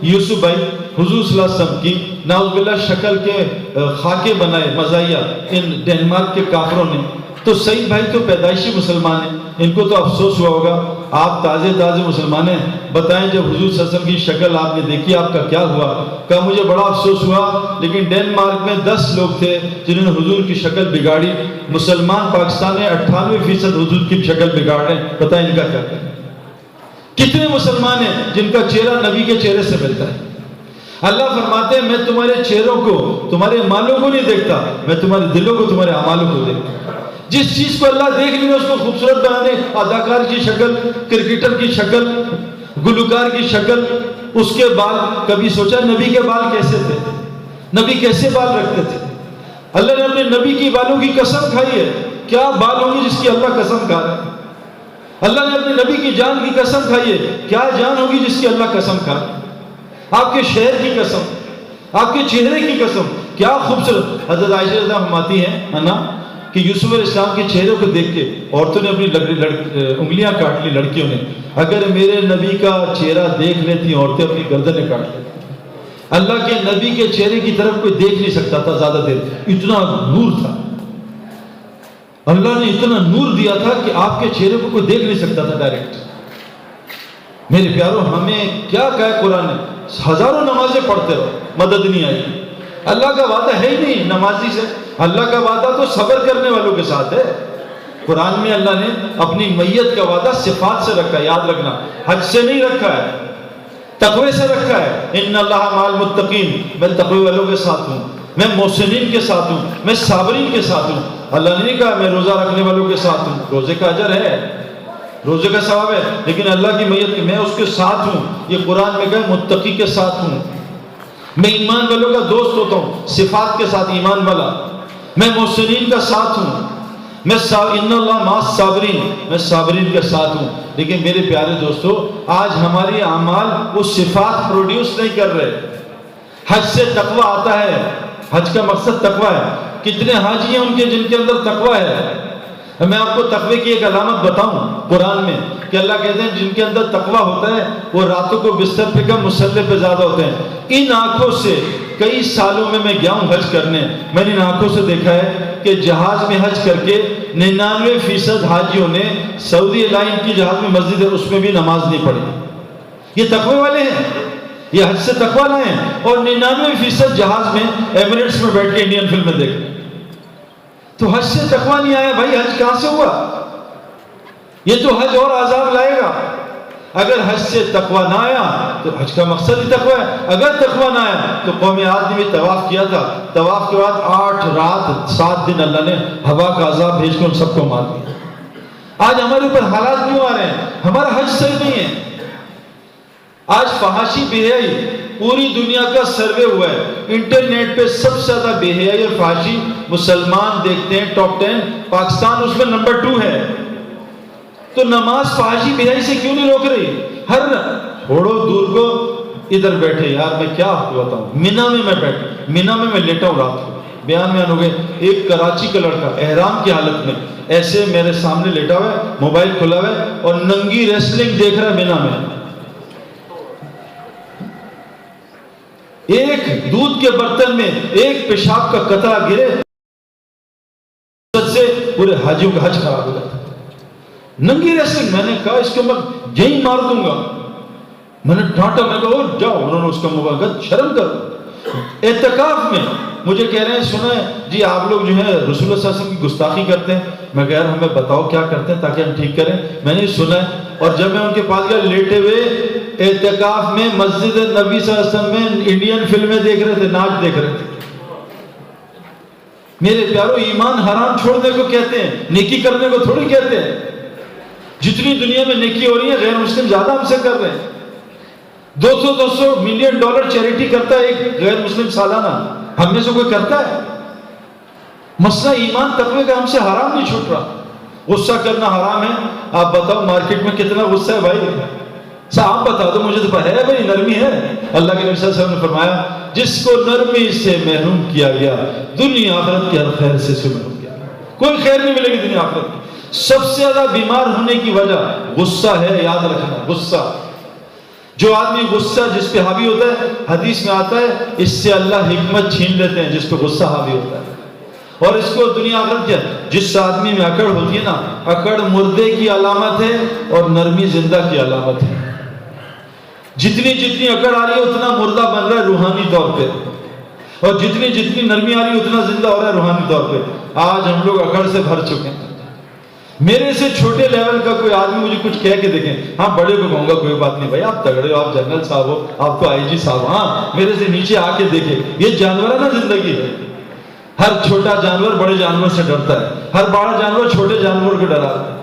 یوسف بھائی حضور صلی اللہ علیہ وسلم کی نعوذ باللہ شکل کے خاکے بنائے مزاحیہ ان ڈنمارک کے کافروں نے، تو سعید بھائی تو پیدائشی مسلمان ہیں، ان کو تو افسوس ہوا ہوگا. آپ تازے مسلمان ہیں، بتائیں جب حضور صلی اللہ علیہ وسلم کی شکل آپ نے دیکھی آپ کا کیا ہوا؟ کہا مجھے بڑا افسوس ہوا، لیکن ڈنمارک میں 10 لوگ تھے جنہوں نے حضور کی شکل بگاڑی. مسلمان پاکستان میں 98% حضور کی شکل بگاڑ رہے ہیں. بتائیں ان کا کیا کریں؟ کتنے مسلمان ہیں جن کا چہرہ نبی کے چہرے سے ملتا ہے؟ اللہ فرماتے ہیں میں تمہارے چہروں کو، تمہارے مالوں کو نہیں دیکھتا، میں تمہارے دلوں کو، تمہارے اعمالوں کو دیکھتا. جس چیز کو اللہ دیکھ لے اس کو خوبصورت بنانے، اداکار کی شکل، کرکٹر کی شکل، گلوکار کی شکل، اس کے بال. کبھی سوچا نبی کے بال کیسے تھے؟ نبی کیسے بال رکھتے تھے؟ اللہ نے اپنے نبی کی بالوں کی قسم کھائی ہے. کیا بال ہوگی جس کی اللہ قسم کھا رہا ہے؟ اللہ نے اپنے نبی کی جان کی قسم کھائی ہے. کیا جان ہوگی جس کی اللہ قسم کھا رہا ہے؟ آپ کے شہر کی قسم، آپ کے چہرے کی قسم، کیا خوبصورت. حضرت عائشہ رضی اللہ عنہا فرماتی ہیں نا کہ یوسف علیہ السلام کے چہرے کو دیکھ کے عورتوں نے اپنی انگلیاں کاٹ لی، لڑکیوں نے. اگر میرے نبی کا چہرہ دیکھ لیتی عورتیں اپنی گردنیں کاٹ لیتی. اللہ کے نبی کے چہرے کی طرف کوئی دیکھ نہیں سکتا تھا زیادہ دیر، اتنا نور تھا. اللہ نے اتنا نور دیا تھا کہ آپ کے چہرے کو کوئی دیکھ نہیں سکتا تھا ڈائریکٹ. میرے پیاروں ہمیں کیا کہا ہے قرآن نے؟ ہزاروں نمازیں پڑھتے رہو، مدد نہیں آئی. اللہ کا وعدہ ہے ہی نہیں نمازی سے. اللہ کا وعدہ تو صبر کرنے والوں کے ساتھ ہے. قرآن میں اللہ نے اپنی میت کا وعدہ صفات سے رکھا ہے، یاد رکھنا. حج سے نہیں رکھا ہے، تقوی سے رکھا ہے. ان اللہ مع المتقین، میں تقوی والوں کے ساتھ ہوں، میں محسنین کے ساتھ ہوں، میں صابرین کے ساتھ ہوں. اللہ نے نہیں کہا میں روزہ رکھنے والوں کے ساتھ ہوں. روزے کا اجر ہے، روزے کا ثواب ہے، لیکن اللہ کی میت کی میں اس کے ساتھ ہوں. یہ قرآن میں کہا متقی کے ساتھ ہوں، میں ایمان والوں کا دوست ہوتا ہوں، صفات کے ساتھ ایمان والا. میں محسنین کا ساتھ ہوں، میں ان اللہ مع الصابرین، میں صابرین کے ساتھ ہوں. لیکن میرے پیارے دوستو آج ہماری اعمال وہ صفات پروڈیوس نہیں کر رہے. حج سے تقوی آتا ہے، حج کا مقصد تقوی ہے. کتنے حاجی ہیں ان کے جن کے اندر تقوی ہے؟ میں آپ کو تقوی کی ایک علامت بتاؤں قرآن میں کہ اللہ کہتے ہیں جن کے اندر تقوی ہوتا ہے وہ راتوں کو بستر پہ کم مصلی پہ زیادہ ہوتے ہیں. ان آنکھوں سے کئی سالوں میں گیا ہوں حج کرنے، میں نے ان آنکھوں سے دیکھا ہے کہ جہاز میں حج کر کے 99% حاجیوں نے سعودی لائن کی جہاز میں مسجد ہے اس میں بھی نماز نہیں پڑھی. یہ تقوی والے ہیں، یہ حج سے تقوی لائے ہیں. اور 99% جہاز میں ایمریٹس میں بیٹھ کے انڈین فلمیں دیکھ رہے. تو حج سے تقوی نہیں آیا بھائی. حج کہاں سے ہوا؟ یہ تو حج اور عذاب لائے گا. اگر حج سے تقوی نہ آیا تو حج کا مقصد ہی تقوی ہے. اگر تقوی نہ آیا تو قوم عاد نے بھی طواف کیا تھا، طواف کے بعد 8 رات 7 دن اللہ نے ہوا کا عذاب بھیج کر ان سب کو مار دیا. آج ہمارے اوپر حالات کیوں آ رہے ہیں؟ ہمارا حج صحیح نہیں ہے. آج فحاشی بے حیائی پوری دنیا کا سروے ہوا ہے، انٹرنیٹ پہ سب سے زیادہ بے حیائی اور فحاشی مسلمان دیکھتے ہیں، ٹاپ 10 پاکستان اس میں نمبر 2 ہے۔ تو نماز فحاشی بے حیائی سے کیوں نہیں روک رہی؟ ہر چھوڑو دور کو، ادھر بیٹھے یار میں کیا آپ کو بتاؤں، مینا میں لیٹا ہوں رات کو، بیان ہو گئے، ایک کراچی کا لڑکا احرام کی حالت میں ایسے میرے سامنے لیٹا ہوا ہے، موبائل کھلا ہوا ہے اور ننگی ریسلنگ دیکھ رہا ہے مینا میں۔ ایک دودھ کے برتن میں ایک پیشاب کا قطرہ گرے سے پورے حاجیوں کا حج خراب ہو جاتا ہے۔ ننگی ریسلنگ، میں نے کہا اس کو میں یہی مار دوں گا، میں نے ڈانٹا، میں کہا اور جاؤ، انہوں نے اس کا موقع کہا شرم کرو۔ اعتکاف میں مجھے کہہ رہے ہیں سنا ہے جی آپ لوگ جو ہے رسول اللہ صلی اللہ علیہ وسلم کی گستاخی کرتے ہیں، میں کہہ رہا ہوں ہمیں بتاؤ کیا کرتے ہیں تاکہ ہم ٹھیک کریں، میں نے سنا ہے۔ اور جب میں ان کے پاس گیا لیٹے ہوئے اعتکاف میں مسجد نبی صلی اللہ علیہ وسلم میں انڈین فلمیں دیکھ رہے تھے، ناچ دیکھ رہے تھے۔ میرے پیارو ایمان حرام چھوڑنے کو کہتے ہیں، نیکی کرنے کو تھوڑی کہتے ہیں۔ جتنی دنیا میں نیکی ہو رہی ہے غیر مسلم زیادہ ہم سے کر رہے ہیں۔ 200 ملین ڈالر چیریٹی کرتا ہے ایک غیر مسلم سالانہ، ہم میں سے کوئی کرتا ہے؟ مسئلہ ایمان تقوی کا ہم سے حرام نہیں چھوٹ رہا۔ غصہ کرنا حرام ہے، آپ بتاؤ مارکیٹ میں کتنا غصہ ہے بھائی؟ آپ بتا دو مجھے تو ہے بھائی، نرمی ہے۔ اللہ کے نبی صلی اللہ علیہ وسلم نے فرمایا جس کو نرمی سے محروم کیا گیا دنیا آخرت کے ہر خیر سے محروم کیا گیا، کوئی خیر نہیں ملے گی دنیا آخرت کی۔ سب سے زیادہ بیمار ہونے کی وجہ غصہ ہے، یاد رکھنا غصہ۔ جو آدمی غصہ جس پہ حاوی ہوتا ہے، حدیث میں آتا ہے اس سے اللہ حکمت چھین لیتے ہیں جس پہ غصہ حاوی ہوتا ہے۔ اور اس کو دنیا آخرت کیا، جس آدمی میں اکڑ ہوتی ہے نا، اکڑ مردے کی علامت ہے اور نرمی زندہ کی علامت ہے۔ جتنی اکڑ آ رہی ہے اتنا مردہ بن رہا ہے روحانی طور پہ، اور جتنی نرمی آ رہی ہے اتنا زندہ ہو رہا ہے روحانی طور پہ۔ آج ہم لوگ اکڑ سے بھر چکے ہیں۔ میرے سے چھوٹے لیول کا کوئی آدمی مجھے کچھ کہہ کے دیکھیں، ہاں بڑے کو کہوں گا کوئی بات نہیں بھائی آپ تگڑے ہو، آپ جنرل صاحب ہو، آپ تو آئی جی صاحب، ہاں میرے سے نیچے آ کے دیکھیں۔ یہ جانورانہ زندگی ہے۔ ہر چھوٹا جانور بڑے جانور سے ڈرتا ہے، ہر بڑا جانور چھوٹے جانور کو ڈراتا ہے۔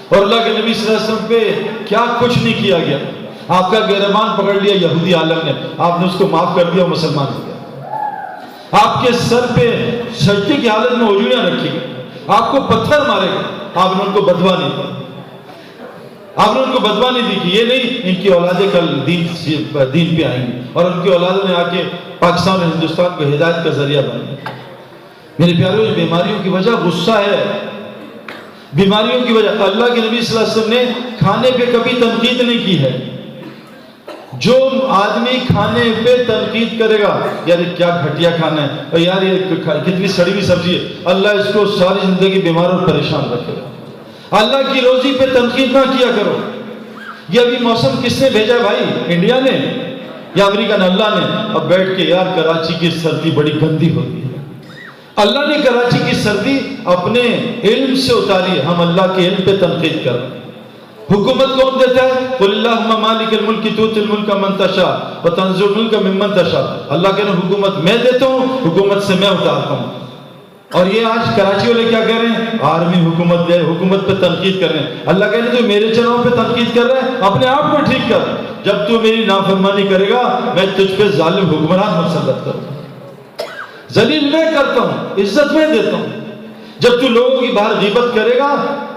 اور اللہ کے نبی صلی اللہ علیہ وسلم پہ کیا کچھ نہیں کیا گیا۔ آپ کا گریبان پکڑ لیا یہودی عالم نے، آپ نے اس کو معاف کر دیا، مسلمان ہو گیا۔ آپ کے سر پہ سجدے کی حالت میں ہجویاں رکھی گئی، آپ کو پتھر مارے گئے، آپ نے ان کو بدوا نہیں دی، آپ نے ان کو بدوا نہیں دی کہ یہ نہیں ان کی اولادیں کل دین پہ آئیں گی، اور ان کی اولادوں نے آ کے پاکستان اور ہندوستان کو ہدایت کا ذریعہ بنایا۔ میرے پیاروں بیماریوں کی وجہ غصہ ہے، بیماریوں کی وجہ اللہ کے نبی صلی اللہ علیہ وسلم نے کھانے پہ کبھی تنقید نہیں کی ہے۔ جو آدمی کھانے پہ تنقید کرے گا یار کیا گھٹیا کھانا ہے، اور یار یہ کتنی سڑی ہوئی سبزی ہے، اللہ اس کو ساری زندگی بیمار اور پریشان رکھے گا۔ اللہ کی روزی پہ تنقید نہ کیا کرو۔ یہ ابھی موسم کس نے بھیجا بھائی؟ انڈیا نے یا امریکہ نے؟ اللہ نے۔ اب بیٹھ کے یار کراچی کی سردی بڑی گندی ہوتی ہے، اللہ نے کراچی کی سردی اپنے علم سے اتاری ہے، ہم اللہ کے علم پہ تنقید کر رہے ہیں۔ حکومت کون دیتا ہے؟ قل اللہم مالک الملک تؤتی الملک من تشاء وتنزع الملک ممن تشاء۔ اللہ کہہ رہے ہیں حکومت میں دیتا ہوں، حکومت سے میں اتارتا ہوں۔ اور یہ آج کراچی والے کیا کہہ رہے ہیں؟ آرمی حکومت دے، حکومت پہ تنقید کر رہے ہیں۔ اللہ کہہ رہے ہیں تو میرے چناؤ پہ تنقید کر رہے ہیں، اپنے آپ کو ٹھیک کر۔ جب تو میری نافرمانی کرے گا میں تجھ پہ ظالم حکمران مسلط کروں گا، ذلیل میں کرتا ہوں، عزت میں دیتا ہوں۔ جب تو لوگوں کی باہر غیبت کرے گا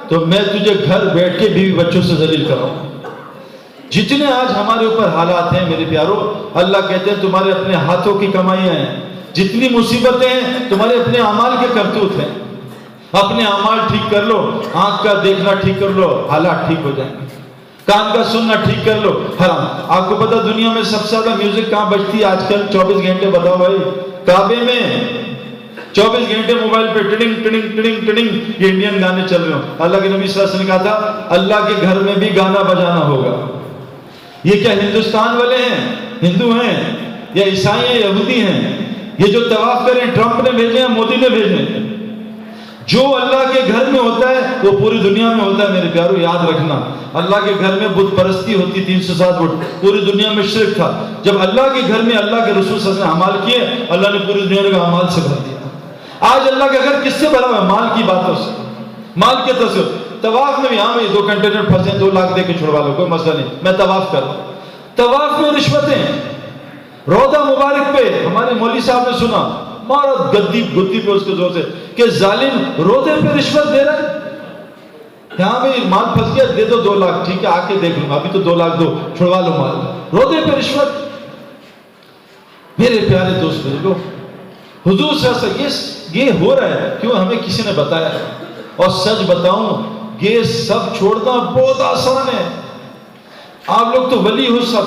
تو میں تجھے گھر بیٹھ کے بیوی بچوں سے ذلیل کراؤں گا۔ جتنے آج ہمارے اوپر حالات ہیں میرے پیارو، اللہ کہتے ہیں تمہارے اپنے ہاتھوں کی کمائیاں ہیں، جتنی مصیبتیں ہیں تمہارے اپنے اعمال کے کرتوت ہیں۔ اپنے اعمال ٹھیک کر لو، آنکھ کا دیکھنا ٹھیک کر لو، حالات ٹھیک ہو جائیں گے۔ کان کا سننا ٹھیک کر لو، حرام۔ آپ کو پتا دنیا میں سب سے زیادہ میوزک کہاں بجتی ہے آج کل 24 گھنٹے؟ بتاؤ بھائی، کعبے میں 24 گھنٹے موبائل پہ ٹڑنگ ٹڑنگ ٹڑنگ ٹڑنگ، یہ انڈین گانے چل رہے ہوں۔ اللہ کے نبی صلی اللہ علیہ وسلم نے کہا تھا اللہ کے گھر میں بھی گانا بجانا ہوگا۔ یہ کیا ہندوستان والے ہیں، ہندو ہیں یا عیسائی ہیں، یہودی ہیں؟ یہ جو طواف کریں ٹرمپ نے بھیجے ہیں، مودی نے بھیجے ہیں؟ جو اللہ کے گھر میں ہوتا ہے وہ پوری دنیا میں ہوتا ہے میرے پیارو، یاد رکھنا۔ اللہ کے گھر میں بت پرستی ہوتی 307 بت، پوری دنیا میں شرک تھا۔ جب اللہ کے گھر میں اللہ کے رسول صلی اللہ علیہ وسلم نے اعمال کیے، اللہ نے پوری دنیا کو اعمال سے بھر دیا۔ آج اللہ کا گھر کس سے بھرا ہوا ہے؟ مال کی باتوں سے، مال کے تصور۔ طواف میں بھی ہاں بھائی 2 کنٹینر پھنسے 2 لاکھ دے کے چھڑوا لو، کوئی مسئلہ نہیں، میں طواف کر رہا ہوں۔ طواف میں رشوتیں، روضہ مبارک پہ ہمارے مولوی صاحب نے سنا مارا گدی پہ اس کے زور سے کہ ظالم روضے پہ رشوت دے رہا ہے. یہاں بھی مال پھنس گیا, دے دو 2 لاکھ, ٹھیک ہے آ کے دیکھ لوں, ابھی تو 2 لاکھ دو, چھڑوا لو مال. روضے پہ رشوت. میرے پیارے دوست بزرگوں, حضور صلی اللہ علیہ وسلم یہ ہو رہا ہے کیوں, ہمیں کسی نے بتایا. اور سچ بتاؤں یہ سب چھوڑنا بہت آسان ہے. آپ لوگ تو ولی ہو سب,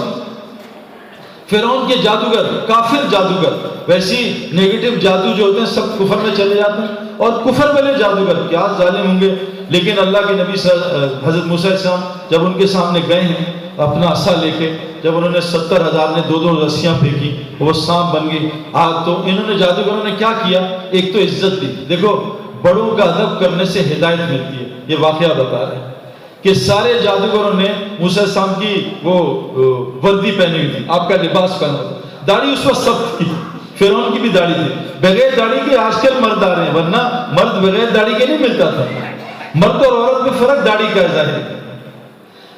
فرعون کے جادوگر, کافر جادوگر, ویسی نیگیٹو جادو جو ہوتے ہیں سب کفر میں چلے جاتے ہیں, اور کفر والے جادوگر کیا ظالم ہوں گے. لیکن اللہ کے نبی حضرت موسیٰ علیہ السلام جب ان کے سامنے گئے ہیں اپنا عصا لے کے, جب انہوں نے 70,000 نے 2 رسیاں پھینکی, وہ سانپ بن گئی آگ. تو انہوں نے جادوگروں نے کیا کیا, ایک تو عزت دی. دیکھو بڑوں کا ادب کرنے سے ہدایت ملتی ہے, یہ واقعہ بتا رہے ہیں کہ سارے جادوگروں نے موسیٰ علیہ السلام کی وہ وردی پہنی ہوئی تھی, آپ کا لباس پہنا تھا, داڑھی اس وقت سخت تھی, فرعون کی بھی داڑھی تھی. بغیر داڑھی کے آج کل مرد آ رہے ہیں, ورنہ مرد بغیر داڑھی کے نہیں ملتا تھا. مرد اور عورت میں فرق داڑھی کا ہے ظاہر.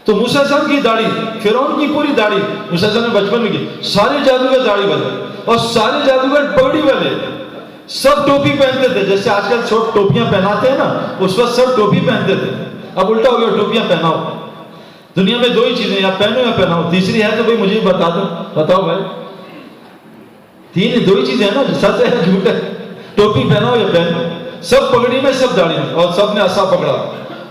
تو موسیٰ علیہ السلام کی داڑھی, فرعون کی پوری داڑھی موسیٰ علیہ السلام نے بچپن میں کی. سارے جادوگر داڑھی والے, اور سارے جادوگر پگڑی والے, سب ٹوپی پہنتے تھے. جیسے آج کل سب ٹوپیاں پہناتے ہیں نا, اس وقت سب ٹوپی پہنتے تھے. اب الٹا ہو گیا, ٹوپیاں پہناؤ. دنیا میں 2 ہی چیزیں, یا پہنو یا پہناؤ. تیسری ہے تو بھائی مجھے بتا دو, بتاؤ بھائی. 2 ہی چیزیں ہیں نا, سچ ہے جھوٹ ہے. ٹوپی پہناؤ یا پہنو. سب پگڑی میں, سب داڑھی میں, اور سب نے عصا پکڑا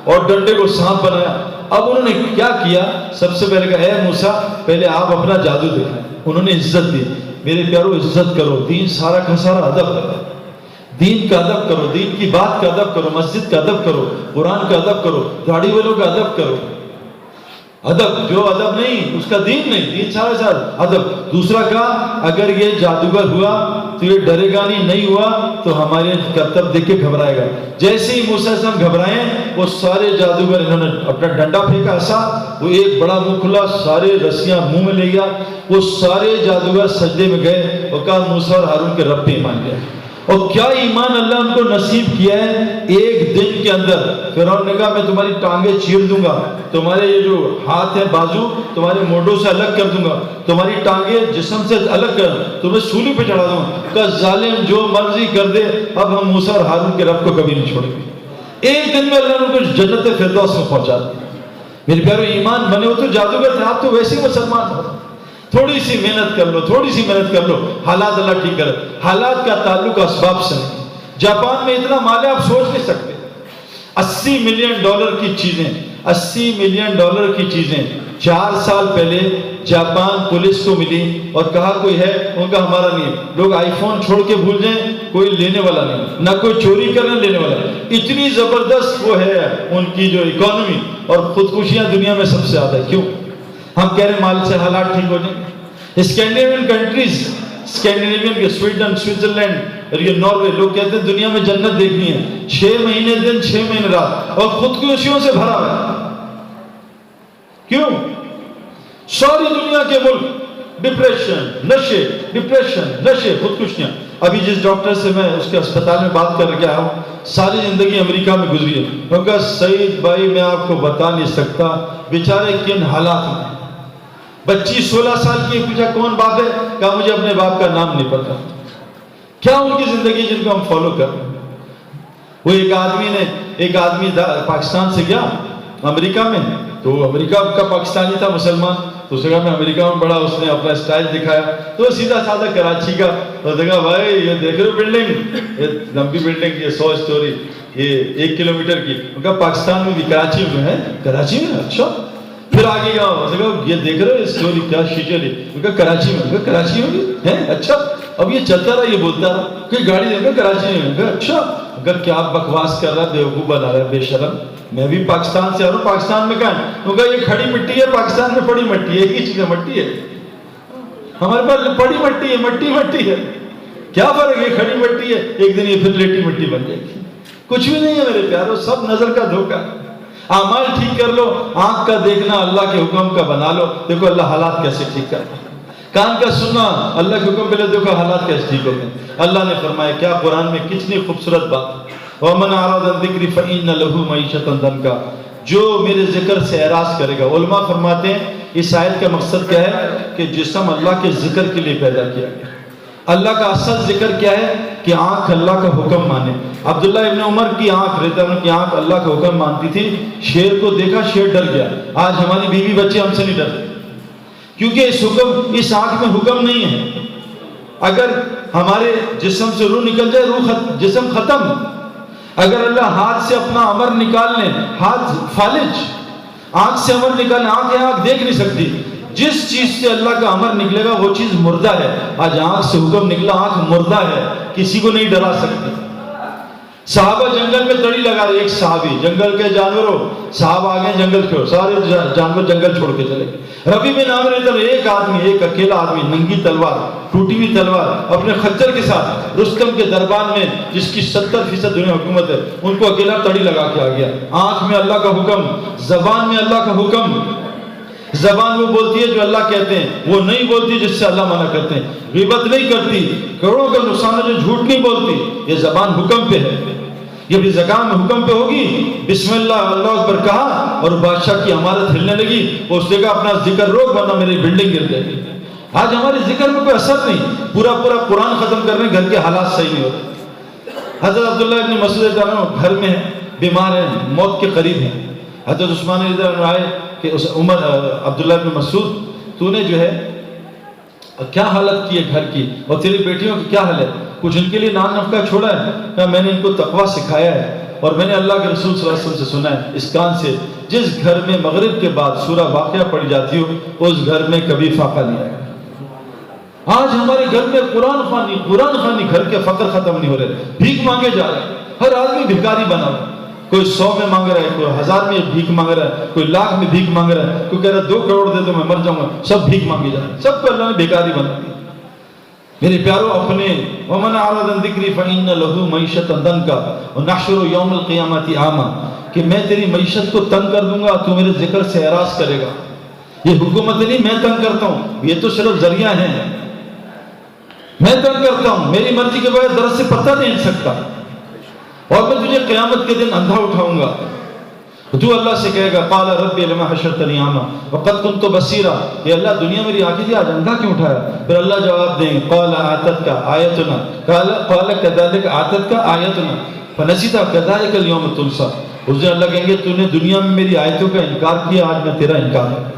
اور ڈنڈے کو سانپ بنایا. اب انہوں نے کیا کیا, سب سے پہلے کہا اے موسیٰ پہلے آپ اپنا جادو دکھائیں. انہوں نے عزت دی. میرے پیارو عزت کرو, دین سارا کا سارا ادب ہے. دین کا ادب کرو, دین کی بات کا ادب کرو, مسجد کا ادب کرو, قرآن کا ادب کرو, داڑھی والوں کا ادب کرو. ادب, جو ادب نہیں اس کا دین نہیں, دین سارا سارا ادب. دوسرا کہا اگر یہ جادوگر ہوا تو یہ ڈرے گا نہیں ہوا تو ہمارے کرتب دیکھ کے گھبرائے گا. جیسے ہی موسیٰ علیہ السلام گھبرائیں, وہ سارے جادوگر انہوں نے اپنا ڈنڈا پھینکا ایسا, وہ ایک بڑا منہ کھلا, سارے رسیاں منہ میں لے گیا. وہ سارے جادوگر سجدے میں گئے اور کہا موسیٰ اور ہارون کے رب پہ ایمان لیا. اور کیا ایمان اللہ ان کو نصیب کیا ہے. ایک دن کے اندر فرعون نے کہا میں تمہاری ٹانگیں چیر دوں گا, تمہارے یہ جو ہاتھ ہیں بازو تمہارے موڈوں سے الگ کر دوں گا, تمہاری ٹانگیں جسم سے الگ کر, تمہیں سولی پہ چڑھا دوں گا. کہ ظالم جو مرضی کر دے, اب ہم موسیٰ اور ہارون کے رب کو کبھی نہیں چھوڑیں گے. ایک دن میں اللہ نے ان کو جنت فردوس میں پہنچا دیا. میرے پیارو ایمان بنے ہو تو جادوگر تھے, آپ تو ویسے ہی مسلمان ہو. تھوڑی سی محنت کر لو, تھوڑی سی محنت کر لو, حالات اللہ ٹھیک کرے. حالات کا تعلق اسباب سے نہیں. جاپان میں اتنا مال ہے آپ سوچ نہیں سکتے. $80 ملین کی چیزیں, $80 ملین کی چیزیں 4 سال پہلے جاپان پولیس کو ملی اور کہا کوئی ہے, ان کا ہمارا نہیں. لوگ آئی فون چھوڑ کے بھول جائیں, کوئی لینے والا نہیں, نہ کوئی چوری کرنے لینے والا. اتنی زبردست وہ ہے ان کی جو اکانومی, اور خودکشیاں دنیا میں سب سے زیادہ ہے. کیوں؟ ہم کہہ رہے ہیں مال سے حالات ٹھیک ہو جائیں. اسکینڈینیوین کنٹریز, اسکینڈینیوین کے سویڈن, سوئٹزرلینڈ اور یہ ناروے, لوگ کہتے ہیں دنیا میں جنت دیکھنی ہے. 6 مہینے دن 6 مہینے رات, اور خودکشیوں سے بھرا ہوا ہے. کیوں؟ ساری دنیا کے ملک ڈپریشن, نشے, ڈپریشن, نشے, خودکشیاں. ابھی جس ڈاکٹر سے میں اس کے اسپتال میں بات کر کے آیا ہوں, ساری زندگی امریکہ میں گزری ہے. ان کا سعید بھائی میں آپ کو بتا نہیں سکتا بیچارے کن حالات میں. بچی 16 سال کی, پوچھا کون باپ ہے, کہا مجھے اپنے باپ کا نام نہیں پتا. کیا ان کی زندگی جن کو ہم فالو کر رہے ہیں. وہ ایک آدمی پاکستان سے گیا امریکہ میں, تو امریکہ کا پاکستانی تھا مسلمان, تو اس نے کہا میں امریکہ میں بڑا, اس نے اپنا اسٹائل دکھایا, تو سیدھا سادہ کراچی کا, تو دیکھا بھائی یہ دیکھ رہے ہو بلڈنگ, یہ لمبی بلڈنگ, یہ 100 اسٹوری, یہ 1 کلومیٹر کی. ان کا پاکستان میں بھی کراچی میں ہے. کراچی میں, اچھا. پھر آگے گیا, اس نے کہا یہ دیکھ رہے ہو اسٹوری کیا شیشے لی. ان کا کراچی میں, کراچی میں بھی ہے, اچھا. اب یہ چلتا رہا, یہ بولتا رہا کہ گاڑی دیکھ کر کراچی میں, اچھا. اگر کیا بکواس کر رہا ہے, بیوقوف بنا رہا ہے, بے شرم. میں بھی پاکستان سے آ رہا ہوں, پاکستان میں کہاں ہے؟ تو کہا یہ کھڑی مٹی ہے, پاکستان میں پڑی مٹی ہے, ایک ہی چیز ہے, مٹی ہے. ہمارے پاس پڑی مٹی ہے, مٹی ہے. کیا فرق ہے, کھڑی مٹی ہے, ایک دن یہ پھر لیٹی مٹی بن جائے گی. کچھ بھی نہیں ہے میرے پیارو, سب نظر کا دھوکہ. اعمال ٹھیک کر لو, آنکھ کا دیکھنا اللہ کے حکم کا بنا لو, دیکھو اللہ حالات کیسے ٹھیک کرتا ہے. کان کا سننا اللہ کے حکم پہلے دیکھو حالات کیسے ٹھیک ہوتے ہیں. اللہ نے فرمایا, کیا قرآن میں کتنی خوبصورت بات, وَمَنْ أَعْرَضَ عَنْ ذِكْرِي فَإِنَّ لَهُ مَعِيشَةً ضَنْكًا. جو میرے ذکر سے اعراض کرے گا. علماء فرماتے ہیں اس آیت کا مقصد کیا ہے کہ جسم اللہ کے ذکر کے لیے پیدا کیا گیا. اللہ کا اصل ذکر کیا ہے کہ آنکھ اللہ کا حکم مانے. عبداللہ ابن عمر کی آنکھ رضی اللہ عنہ کی آنکھ اللہ کا حکم مانتی تھی. شیر کو دیکھا شیر ڈر گیا. آج ہماری بیوی بچے ہم سے نہیں ڈرتے کیونکہ اس آنکھ میں حکم نہیں ہے. اگر ہمارے جسم سے روح نکل جائے جسم ختم. اگر اللہ ہاتھ سے اپنا امر نکال لیں, ہاتھ فالج, آنکھ سے امر نکال لیں, آنکھ دیکھ نہیں سکتی. جس چیز سے اللہ کا امر نکلے گا وہ چیز مردہ ہے. آج آنکھ سے حکم نکلا, آنکھ مردہ ہے, کسی کو نہیں ڈرا سکتی. صحابہ جنگل میں تڑی لگا رہے. ایک صحابی, جنگل کے جانوروں, صحابہ آگے جنگل چھوڑ, سارے جانور جنگل چھوڑ کے چلے گئے. ربی بن عامر ایک آدمی, ایک اکیلا آدمی, ننگی تلوار, ٹوٹی ہوئی تلوار, اپنے خچر کے ساتھ رستم کے دربار میں جس کی 70% دنیا حکومت ہے, ان کو اکیلا تڑی لگا کے آ گیا. آنکھ میں اللہ کا حکم, زبان میں اللہ کا حکم. زبان وہ بولتی ہے جو اللہ کہتے ہیں, وہ نہیں بولتی جس سے اللہ منع کرتے ہیں. غیبت نہیں کرتی, کروڑوں کا نقصان ہے جو جھوٹ نہیں بولتی. یہ زبان حکم پہ ہے. یہ بھی زکام میں حکم پہ ہوگی, بسم اللہ اللہ اکبر کہا اور بادشاہ کی عمارت ہلنے لگی, وہ اس نے کہا اپنا ذکر روک ورنہ میری بلڈنگ گر جائے گی. آج ہمارے ذکر میں کوئی اثر نہیں. پورا قرآن ختم کر رہے ہیں, گھر کے حالات صحیح نہیں ہوتے. حضرت عبداللہ ابن مسعود گھر میں ہیں, بیمار ہیں, موت کے قریب ہیں. حضرت عثمان رضی اللہ عنہ آئے کہ عمر, عبداللہ ابن مسعود, تو نے جو ہے کیا حالت کی ہے گھر کی, اور تیری بیٹیوں کی کیا حال ہے, کچھ ان کے لیے نان نفقہ چھوڑا ہے؟ کہ میں نے ان کو تقویٰ سکھایا ہے, اور میں نے اللہ کے رسول صلی اللہ علیہ وسلم سے سنا ہے اس کان سے, جس گھر میں مغرب کے بعد سورہ واقعہ پڑھی جاتی ہو اس گھر میں کبھی فاقہ نہیں آئے گا. آج ہمارے گھر میں قرآن خوانی, گھر کے فقر ختم نہیں ہو رہے, بھیک مانگے جا رہے ہیں. ہر آدمی بھکاری بنا ہوا, کوئی 100 میں مانگ رہا ہے, کوئی 1000 میں بھیک مانگ رہا ہے, کوئی لاکھ میں بھیک مانگ رہا ہے, کوئی کہہ رہا ہے 2 کروڑ دے دو میں مر جاؤں گا. سب بھیک مانگے جا رہے ہیں, سب کو اللہ نے بھکاری بنا دیا. میرے پیارو, اپنے وَمَنْ أَعْرَضَ عَنْ ذِكْرِي فَإِنَّ لَهُ مَعِيشَةً ضَنْكًا وَنَحْشُرُهُ يَوْمَ الْقِيَامَةِ أَعْمَىٰ, کہ میں تیری معیشت کو تنگ کر دوں گا, تو میرے ذکر سے اعراض کرے گا. یہ حکومت نہیں میں تنگ کرتا ہوں, یہ تو صرف ذریعہ ہیں. میں تنگ کرتا ہوں, میری مرضی کے بغیر درخت سے پتہ نہیں ہل سکتا, اور میں تجھے قیامت کے دن اندھا اٹھاؤں گا. تو اللہ سے کہے گا قال رب لما حشرتنی اعما وقد كنت بصیرا, یہ اللہ دنیا میری آنکھیں تھی, آج اندھا کیوں اٹھایا؟ پھر اللہ جواب دیں گے قال آتتک آیتنا, قال كذلك آتتک آیتنا فنسیتها كذلك اليوم تنسى. اس دن اللہ کہیں گے تو نے دنیا میں میری آیتوں کا انکار کیا, آج میں تیرا انکار کروں.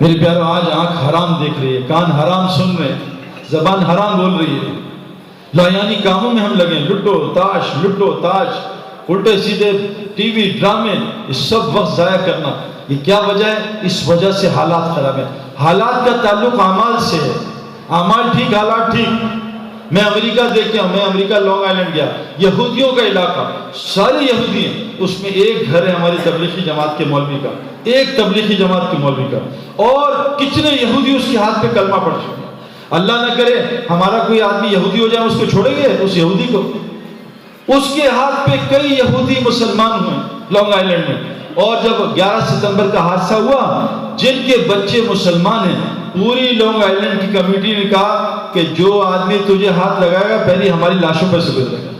میرے پیارو, آج آنکھ حرام دیکھ رہی ہے, کان حرام سن رہے ہیں, زبان حرام بول رہی ہے, لایانی کاموں میں ہم لگے, لٹو تاش, الٹے سیدھے ٹی وی, ڈرامے, اس سب وقت ضائع کرنا. یہ کیا وجہ ہے؟ اس وجہ سے حالات خراب ہیں. حالات کا تعلق اعمال سے ہے. اعمال ٹھیک, حالات ٹھیک. میں امریکہ دیکھ کے, میں امریکہ لانگ آئلینڈ گیا, یہودیوں کا علاقہ, سارے یہودی ہیں, اس میں ایک گھر ہے ہماری تبلیغی جماعت کے مولوی کا, ایک تبلیغی جماعت کے مولوی کا, اور کتنے یہودی اس کے ہاتھ پہ کلمہ پڑھ چکے. اللہ نہ کرے ہمارا کوئی آدمی یہودی ہو جائے, اس کو چھوڑیں گے اس یہودی کو؟ اس کے ہاتھ پہ کئی یہودی مسلمان ہوئے لانگ آئلینڈ میں. اور جب 11 ستمبر کا حادثہ ہوا, جن کے بچے مسلمان ہیں, پوری لانگ آئلینڈ کی کمیٹی نے کہا کہ جو آدمی تجھے ہاتھ لگائے گا پہلی ہماری لاشوں پر سبت لگا.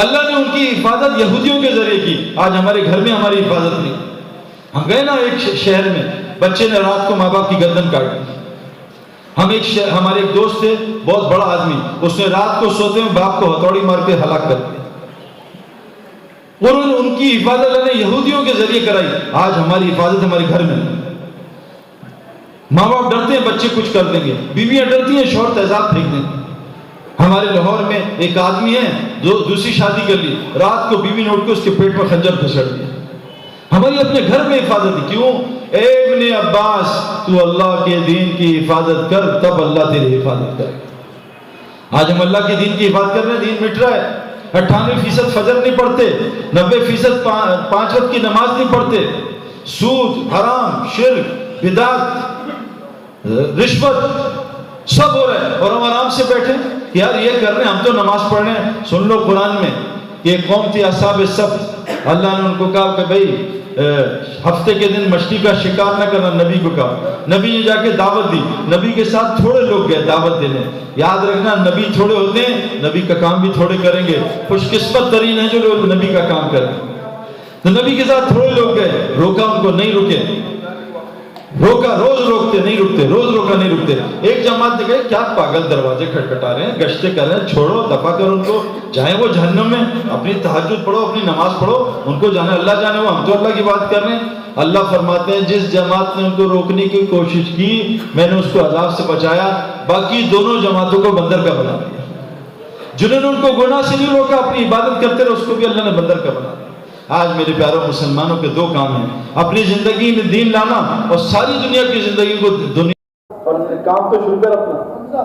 اللہ نے ان کی حفاظت یہودیوں کے ذریعے کی. آج ہمارے گھر میں ہماری حفاظت نہیں. ہم گئے نا ایک شہر میں, بچے نے رات کو ماں باپ کی گردن کاٹ دی. ہمارے ایک دوست تھے, بہت بڑا آدمی, اس نے رات کو سوتے میں باپ کو ہتھوڑی مار کے ہلاک کر دیا, اور ان کی حفاظت اللہ نے یہودیوں کے ذریعے کرائی. آج ہماری حفاظت ہمارے گھر میں. ماں باپ ڈرتے ہیں بچے کچھ کر دیں گے, بیویاں ڈرتی ہیں شوہر تیزاب پھینک دیں گے. ہمارے لاہور میں ایک آدمی ہے جو دوسری شادی کر لی, رات کو بیوی نے اٹھ کے اس کے پیٹ میں خنجر پھسڑ دیا. ہماری اپنے گھر میں حفاظت ہے. کیوں؟ اے ابن عباس, تو اللہ کے دین کی حفاظت کر, تب اللہ تیری حفاظت کرے. آج ہم اللہ کے دین کی حفاظت کر رہے ہیں, دین مٹ رہا ہے. 98% فجر نہیں پڑھتے, 90% 5 وقت کی نماز نہیں پڑھتے, سود, حرام, شرک, بدعت, رشوت سب ہو رہا ہے, اور ہم آرام سے بیٹھے یار یہ کر رہے ہیں, ہم تو نماز پڑھ رہے ہیں. سن لو قرآن میں, یہ قوم تھی اصحاب السبت, اللہ نے ان کو کہا کہ بھائی ہفتے کے دن مچھلی کا شکار نہ کرنا. نبی کو کہا, نبی نے جا کے دعوت دی, نبی کے ساتھ تھوڑے لوگ گئے دعوت دینے. یاد رکھنا نبی تھوڑے ہوتے ہیں, نبی کا کام بھی تھوڑے کریں گے. خوش قسمت ترین ہے جو لوگ نبی کا کام کریں. تو نبی کے ساتھ تھوڑے لوگ گئے، روکا ان کو، نہیں رکے، روکا، روز روکتے نہیں رکتے، روز روکا نہیں رکتے۔ ایک جماعت نے کہا کیا پاگل دروازے کھٹکھٹا رہے ہیں، گشتے کر رہے ہیں، چھوڑو، دفع کرو ان کو، جائیں وہ جہنم میں، اپنی تہجد پڑھو، اپنی نماز پڑھو، ان کو جانے، اللہ جانے، وہ ہم تو اللہ کی بات کر رہے ہیں۔ اللہ فرماتے ہیں جس جماعت نے ان کو روکنے کی کوشش کی میں نے اس کو عذاب سے بچایا، باقی دونوں جماعتوں کو بندر کا بنا دیا۔ جنہوں نے ان کو گناہ سے نہیں روکا، اپنی عبادت کرتے رہے، اس کو بھی اللہ نے بندر کا بنا دیا۔ آج میرے پیاروں مسلمانوں کے دو کام ہیں، اپنی زندگی میں دین لانا اور ساری دنیا کی زندگی کو دنیا، اور کام تو شروع کر اپنا،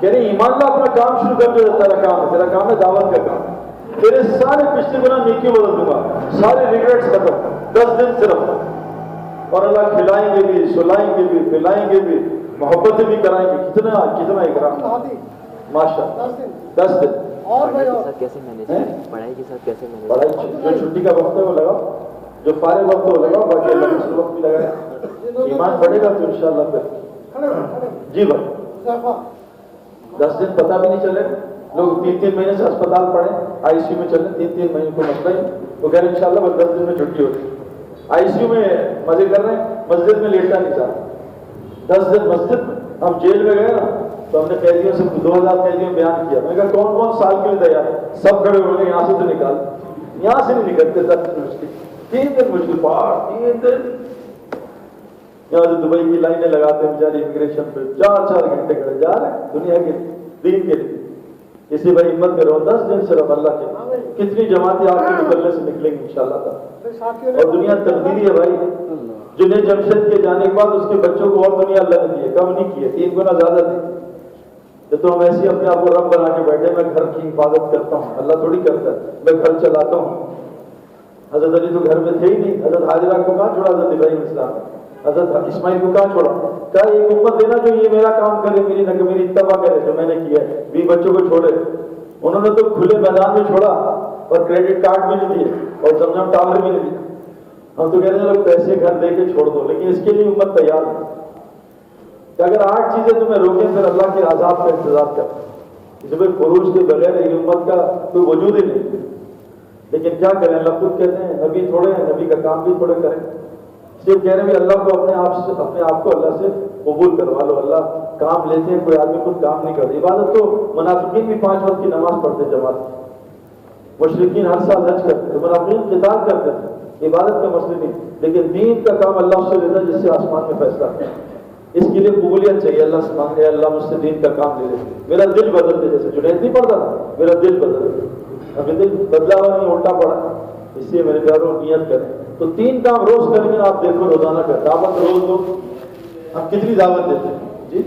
کہہ رہے ایمان لا، اپنا کام شروع کر، جو تیرا کام ہے، تیرا کام ہے دعوت کا کام، تیرے سارے پچھلے گناہ نیکی بدل دوں گا، سارے ریگریٹس ختم، 10 دن صرف، اور اللہ کھلائیں گے بھی، سلائیں گے بھی، پلائیں گے بھی، محبتیں بھی کرائیں گے، کتنا کتنا اکرام، ماشاء اللہ، 10 دن۔ اور کیسے مینیج کریں، پڑھائی کے ساتھ کیسے مینیج؟ پڑھائی جو چھٹی کا وقت ہے وہ لگاؤ، جو فارغ وقت ہے وہ لگاؤ، باقی اللہ کے وقت بھی لگائے، ایمان بڑھے گا تو انشاءاللہ پھر۔ جی بھائی، 10 دن پتہ بھی نہیں چلے، لوگ 3 مہینے سے اسپتال پڑے، آئی سی یو میں چلے، 3 مہینے کو مسئلہ ہی، وہ کہہ رہے انشاءاللہ بس 10 دن میں چھٹی ہوگی، آئی سی یو میں مزے کر رہے ہیں، مسجد میں لیٹنا نہیں چاہتے، 10 دن مسجد میں۔ ہم جیل میں گئے نا تو ہم نے قیدیوں سے 2000 قیدیوں بیان کیا، میں نے کہا کون کون سال کے لیے تیار ہے، سب کھڑے ہو گئے، یہاں سے تو نکال، یہاں سے نہیں نکلتے، 10 دن مشکل، 3 دن مشکل، پہاڑ 3 دن، یہاں سے دبئی کی لائنیں لگاتے ہیں بیچارے امیگریشن پہ، 4 گھنٹے کھڑے، جا رہے ہیں دنیا کے دین کے لیے۔ اسی بھائی ہمت کرو، 10 دن صرف اللہ کے، کتنی جماعتیں آپ کے نکلنے سے نکلیں گی انشاءاللہ تعالی، اور دنیا تقدیری ہے بھائی، جنہیں جمشید کے جانے کے بعد اس کے بچوں کو اور دنیا اللہ نے دی ہے، کم نہیں کیے، 3 گنا زیادہ دی۔ تو ہم ایسے اپنے آپ کو رب بنا کے بیٹھے، میں گھر کی حفاظت کرتا ہوں، اللہ تھوڑی کرتا ہے، میں گھر چلاتا ہوں۔ حضرت علی تو گھر میں تھے ہی نہیں، حضرت حاجرہ کو کہاں چھوڑا حضرت ابراہیم اسلام نے، حضرت اسماعیل کو کہاں چھوڑا، کہا ایک امت دینا جو یہ میرا کام کرے، میری اتباع کرے جو میں نے کیا ہے، 20 بچوں کو چھوڑے، انہوں نے تو کھلے میدان میں چھوڑا، اور کریڈٹ کارڈ بھی نہیں دیے، اور زمزم ٹاور بھی نہیں دیا۔ ہم تو کہہ رہے ہیں لوگ پیسے گھر دے کے چھوڑ دو، لیکن اس کے لیے امت تیار ہے کہ اگر 8 چیزیں تمہیں روکیں پھر اللہ کے عذاب کا انتظار کر، اس میں خروج کے بغیر ایک امت کا کوئی وجود ہی نہیں۔ لیکن کیا کریں، اللہ خود کہتے ہیں نبی تھوڑے ہیں، نبی کا کام بھی تھوڑے کریں، صرف کہہ رہے ہیں اللہ کو اپنے آپ کو اللہ سے قبول کروا لو، اللہ کام لیتے ہیں، کوئی آدمی خود کام نہیں کرتے۔ عبادت تو منافقین بھی 5 وقت کی نماز پڑھتے جماعت، مشرکین ہر سال حج کرتے تھے، منافقین قتال کرتے تھے، عبادت کا مسئلہ نہیں، لیکن دین کا کام اللہ سے لیتا جس سے آسمان میں فیصلہ ہے، اس کے لیے قبولیت چاہیے، اللہ سے مانگے اللہ مجھ سے دین کا کام لے لے، میرا دل بدل دے، جیسے جنید نہیں پڑھتا تھا میرا دل بدل دے، ابھی دل بدلا ہوا نہیں الٹا پڑا، اس لیے میرے پیاروں نیت کریں۔ تو 3 کام روز کریں گے، آپ دیکھو روزانہ کا دعوت روز دو، ہم کتنی دعوت دیتے ہیں جی،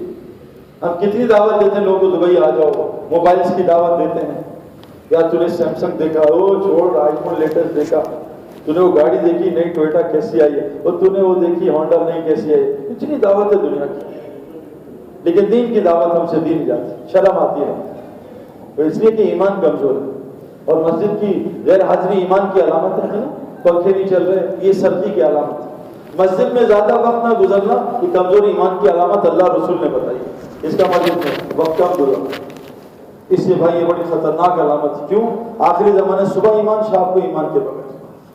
ہم کتنی دعوت دیتے ہیں لوگوں کو، دبئی آ جاؤ، موبائلز کی دعوت دیتے ہیں، یا تو نے سیمسنگ دیکھا، او چھوڑ آئی فون لیٹسٹ دیکھا، تو نے وہ گاڑی دیکھی نئی ٹویوٹا کیسی آئی ہے، اور تو نے وہ دیکھی ہونڈا نئی کیسی آئی ہے، اتنی دعوت ہے دنیا کی، لیکن دین کی دعوت ہم سے دی نہیں جاتی، شرم آتی ہے، تو اس لیے کہ ایمان کمزور ہے، اور مسجد کی غیر حاضری ایمان کی علامت ہے نا، پنکھے نہیں چل رہے یہ سردی کی علامت ہے، مسجد میں زیادہ وقت نہ گزرنا یہ کمزور ایمان کی علامت اللہ رسول نے بتائی، اس کا مطلب ہے وقت کم گزرنا، اس سے بھائی یہ بڑی خطرناک علامت ہے، کیوں؟ آخری زمانے صبح ایمان شام کو ایمان کے بغیر،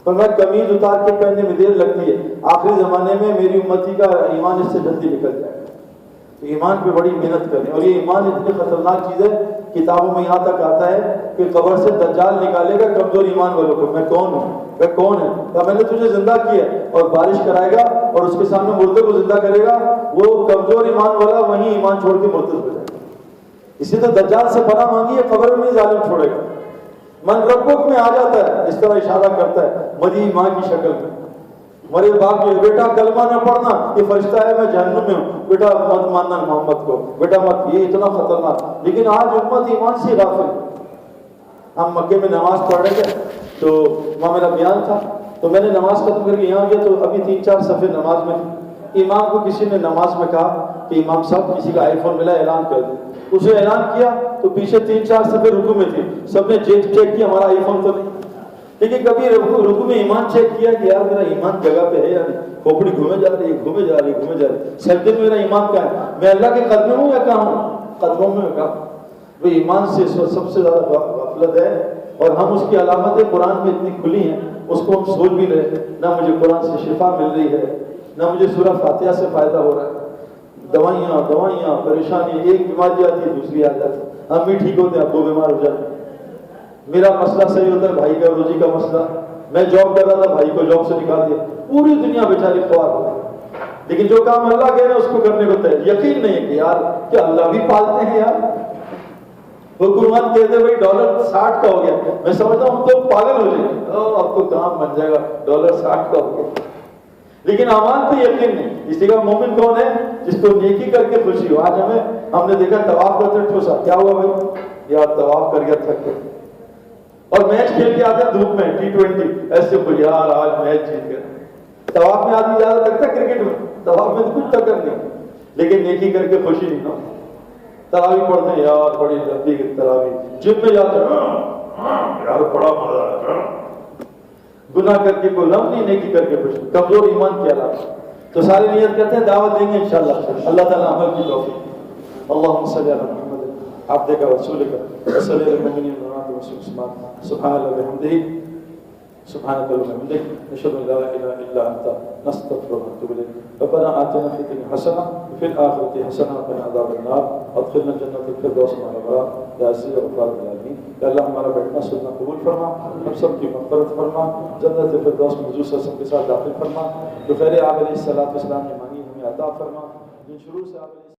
پر میں قمیض اتار کے پہننے میں دیر لگتی ہے، آخری زمانے میں میری امتی کا ایمان اس سے جلدی نکل جائے گا، تو ایمان پہ بڑی محنت کریں، اور یہ ایمان اتنی خطرناک چیز ہے، کتابوں میں یہاں تک آتا ہے کہ قبر سے دجال نکالے گا کمزور ایمان والوں کو، میں کون ہوں، میں کون ہے، تو میں نے تجھے زندہ کیا اور بارش کرائے گا اور اس کے سامنے مردے کو زندہ کرے گا، وہ کمزور ایمان والا وہیں ایمان چھوڑ کے مرتد ہو جائے گا، اسی تو دجال سے پناہ مانگی ہے، قبر میں ظالم چھوڑے گا، من ربک میں آ جاتا ہے، اس طرح اشارہ کرتا ہے مری ماں کی شکل میں، مرے باپ کے بیٹا کلمہ نہ پڑھنا یہ فرشتہ ہے میں جہنم میں ہوں، بیٹا مت ماننا محمد کو، بیٹا مت، یہ اتنا خطرناک، لیکن آج امت ایمان سے غافل۔ ہم مکے میں نماز پڑھ رہے تھے تو وہاں میرا بیان تھا، تو میں نے نماز ختم کر کے یہاں گیا تو ابھی 3-4 صفحے نماز میں تھی، امام کو کسی نے نماز میں کہا کہ امام صاحب کسی کا آئی فون ملا اعلان کر دیں، اس نے اعلان کیا تو پیچھے 3-4 صفحے رکوع میں تھی، سب نے چیک کیا ہمارا آئی فون تو نہیں، لیکن کبھی رکوع میں ایمان چیک کیا کہ یار میرا ایمان جگہ پہ ہے یا نہیں، کھوپڑی گھومے جا رہی ہے، سجدے میں میرا ایمان کہاں ہے، میں اللہ کے قدموں ہوں یا کہاں ہوں، قدموں میں کہاں، وہ ایمان سے سب سے زیادہ غفلت ہے، اور ہم اس کی علامتیں قرآن میں اتنی کھلی ہیں اس کو ہم سوچ بھی رہے، نہ مجھے قرآن سے شفا مل رہی ہے، نہ مجھے سورہ فاتحہ سے فائدہ ہو رہا ہے، دوائیاں پریشانی، ایک بیماری آتی ہے دوسری آ جاتی ہے، ہم بھی ٹھیک ہوتے ہیں، ابو بیمار ہو جاتے ہیں، میرا مسئلہ صحیح ہوتا ہے، بھائی کا روزی کا مسئلہ، میں جاب کر رہا تھا، بھائی کو جاب سے نکال دیا، پوری دنیا بیچاری خوار ہو گئی، لیکن جو کام اللہ کہہ رہے ہیں اس کو کرنے کو تیار، یقین نہیں ہے کہ یار کیا اللہ بھی پالتے ہیں یار، حکومت کہتے بھائی ڈالر 60 کا ہو گیا، میں سمجھتا ہوں ہم تو پاگل ہو جائیں گے، اب تو کام بن جائے گا، ڈالر 60 کا ہو گیا، لیکن اعمال پہ یقین نہیں۔ اس لیے مومن کون ہے؟ جس کو نیکی کر کے خوشی ہو۔ آج ہم نے دیکھا طواف کرتے ٹھوسا، کیا ہوا بھائی؟ یار طواف کر گیا تھک گئے، اور میچ کھیل کے آتے ہیں دھوپ میں T20 ایسے کوئی یار آج میچ جیت گئے۔ طواف میں آدمی زیادہ تکتا کرکٹ میں، طواف میں تو کچھ ٹکر نہیں، لیکن نیکی کر کے خوشی نہیں نا۔ تراویح پڑھتے ہیں یار، بڑی لمبی تراویح، جم میں جاتے ہیں یار بڑا مزہ آتا ہے، گناہ کر کے کوئی غم نہیں، نیکی کر کے خوشی، کمزور ایمان کی علامت۔ تو ساری نیت کرتے ہیں، دعوت دیں گے انشاءاللہ، اللہ تعالیٰ عمل کی توفیق۔ اللہم صلی علی محمد عبدک و رسولک وصلی علی المؤمنین والمؤمنات والمسلمات سبحان اللہ بحمدہ سبحانك اللهم وبحمدك نشهد ان لا اله الا انت نستغفرك ونتوب اليك ربنا آتنا في الدنيا حسنه وفي الاخره حسنه وقنا عذاب النار وادخلنا جنة الفردوس مع الابرار يا عزيز الغفار العالمين۔ یا اللہ ہمارا بیٹھنا سننا قبول فرما، ہم سب کی مغفرت فرما، جنت الفردوس میں حضور صلی اللہ علیہ وسلم کے ساتھ داخل فرما، جو خیر آپ علیہ الصلوۃ والسلام نے مانگی ہمیں عطا فرما، جن شرور سے آپ علیہ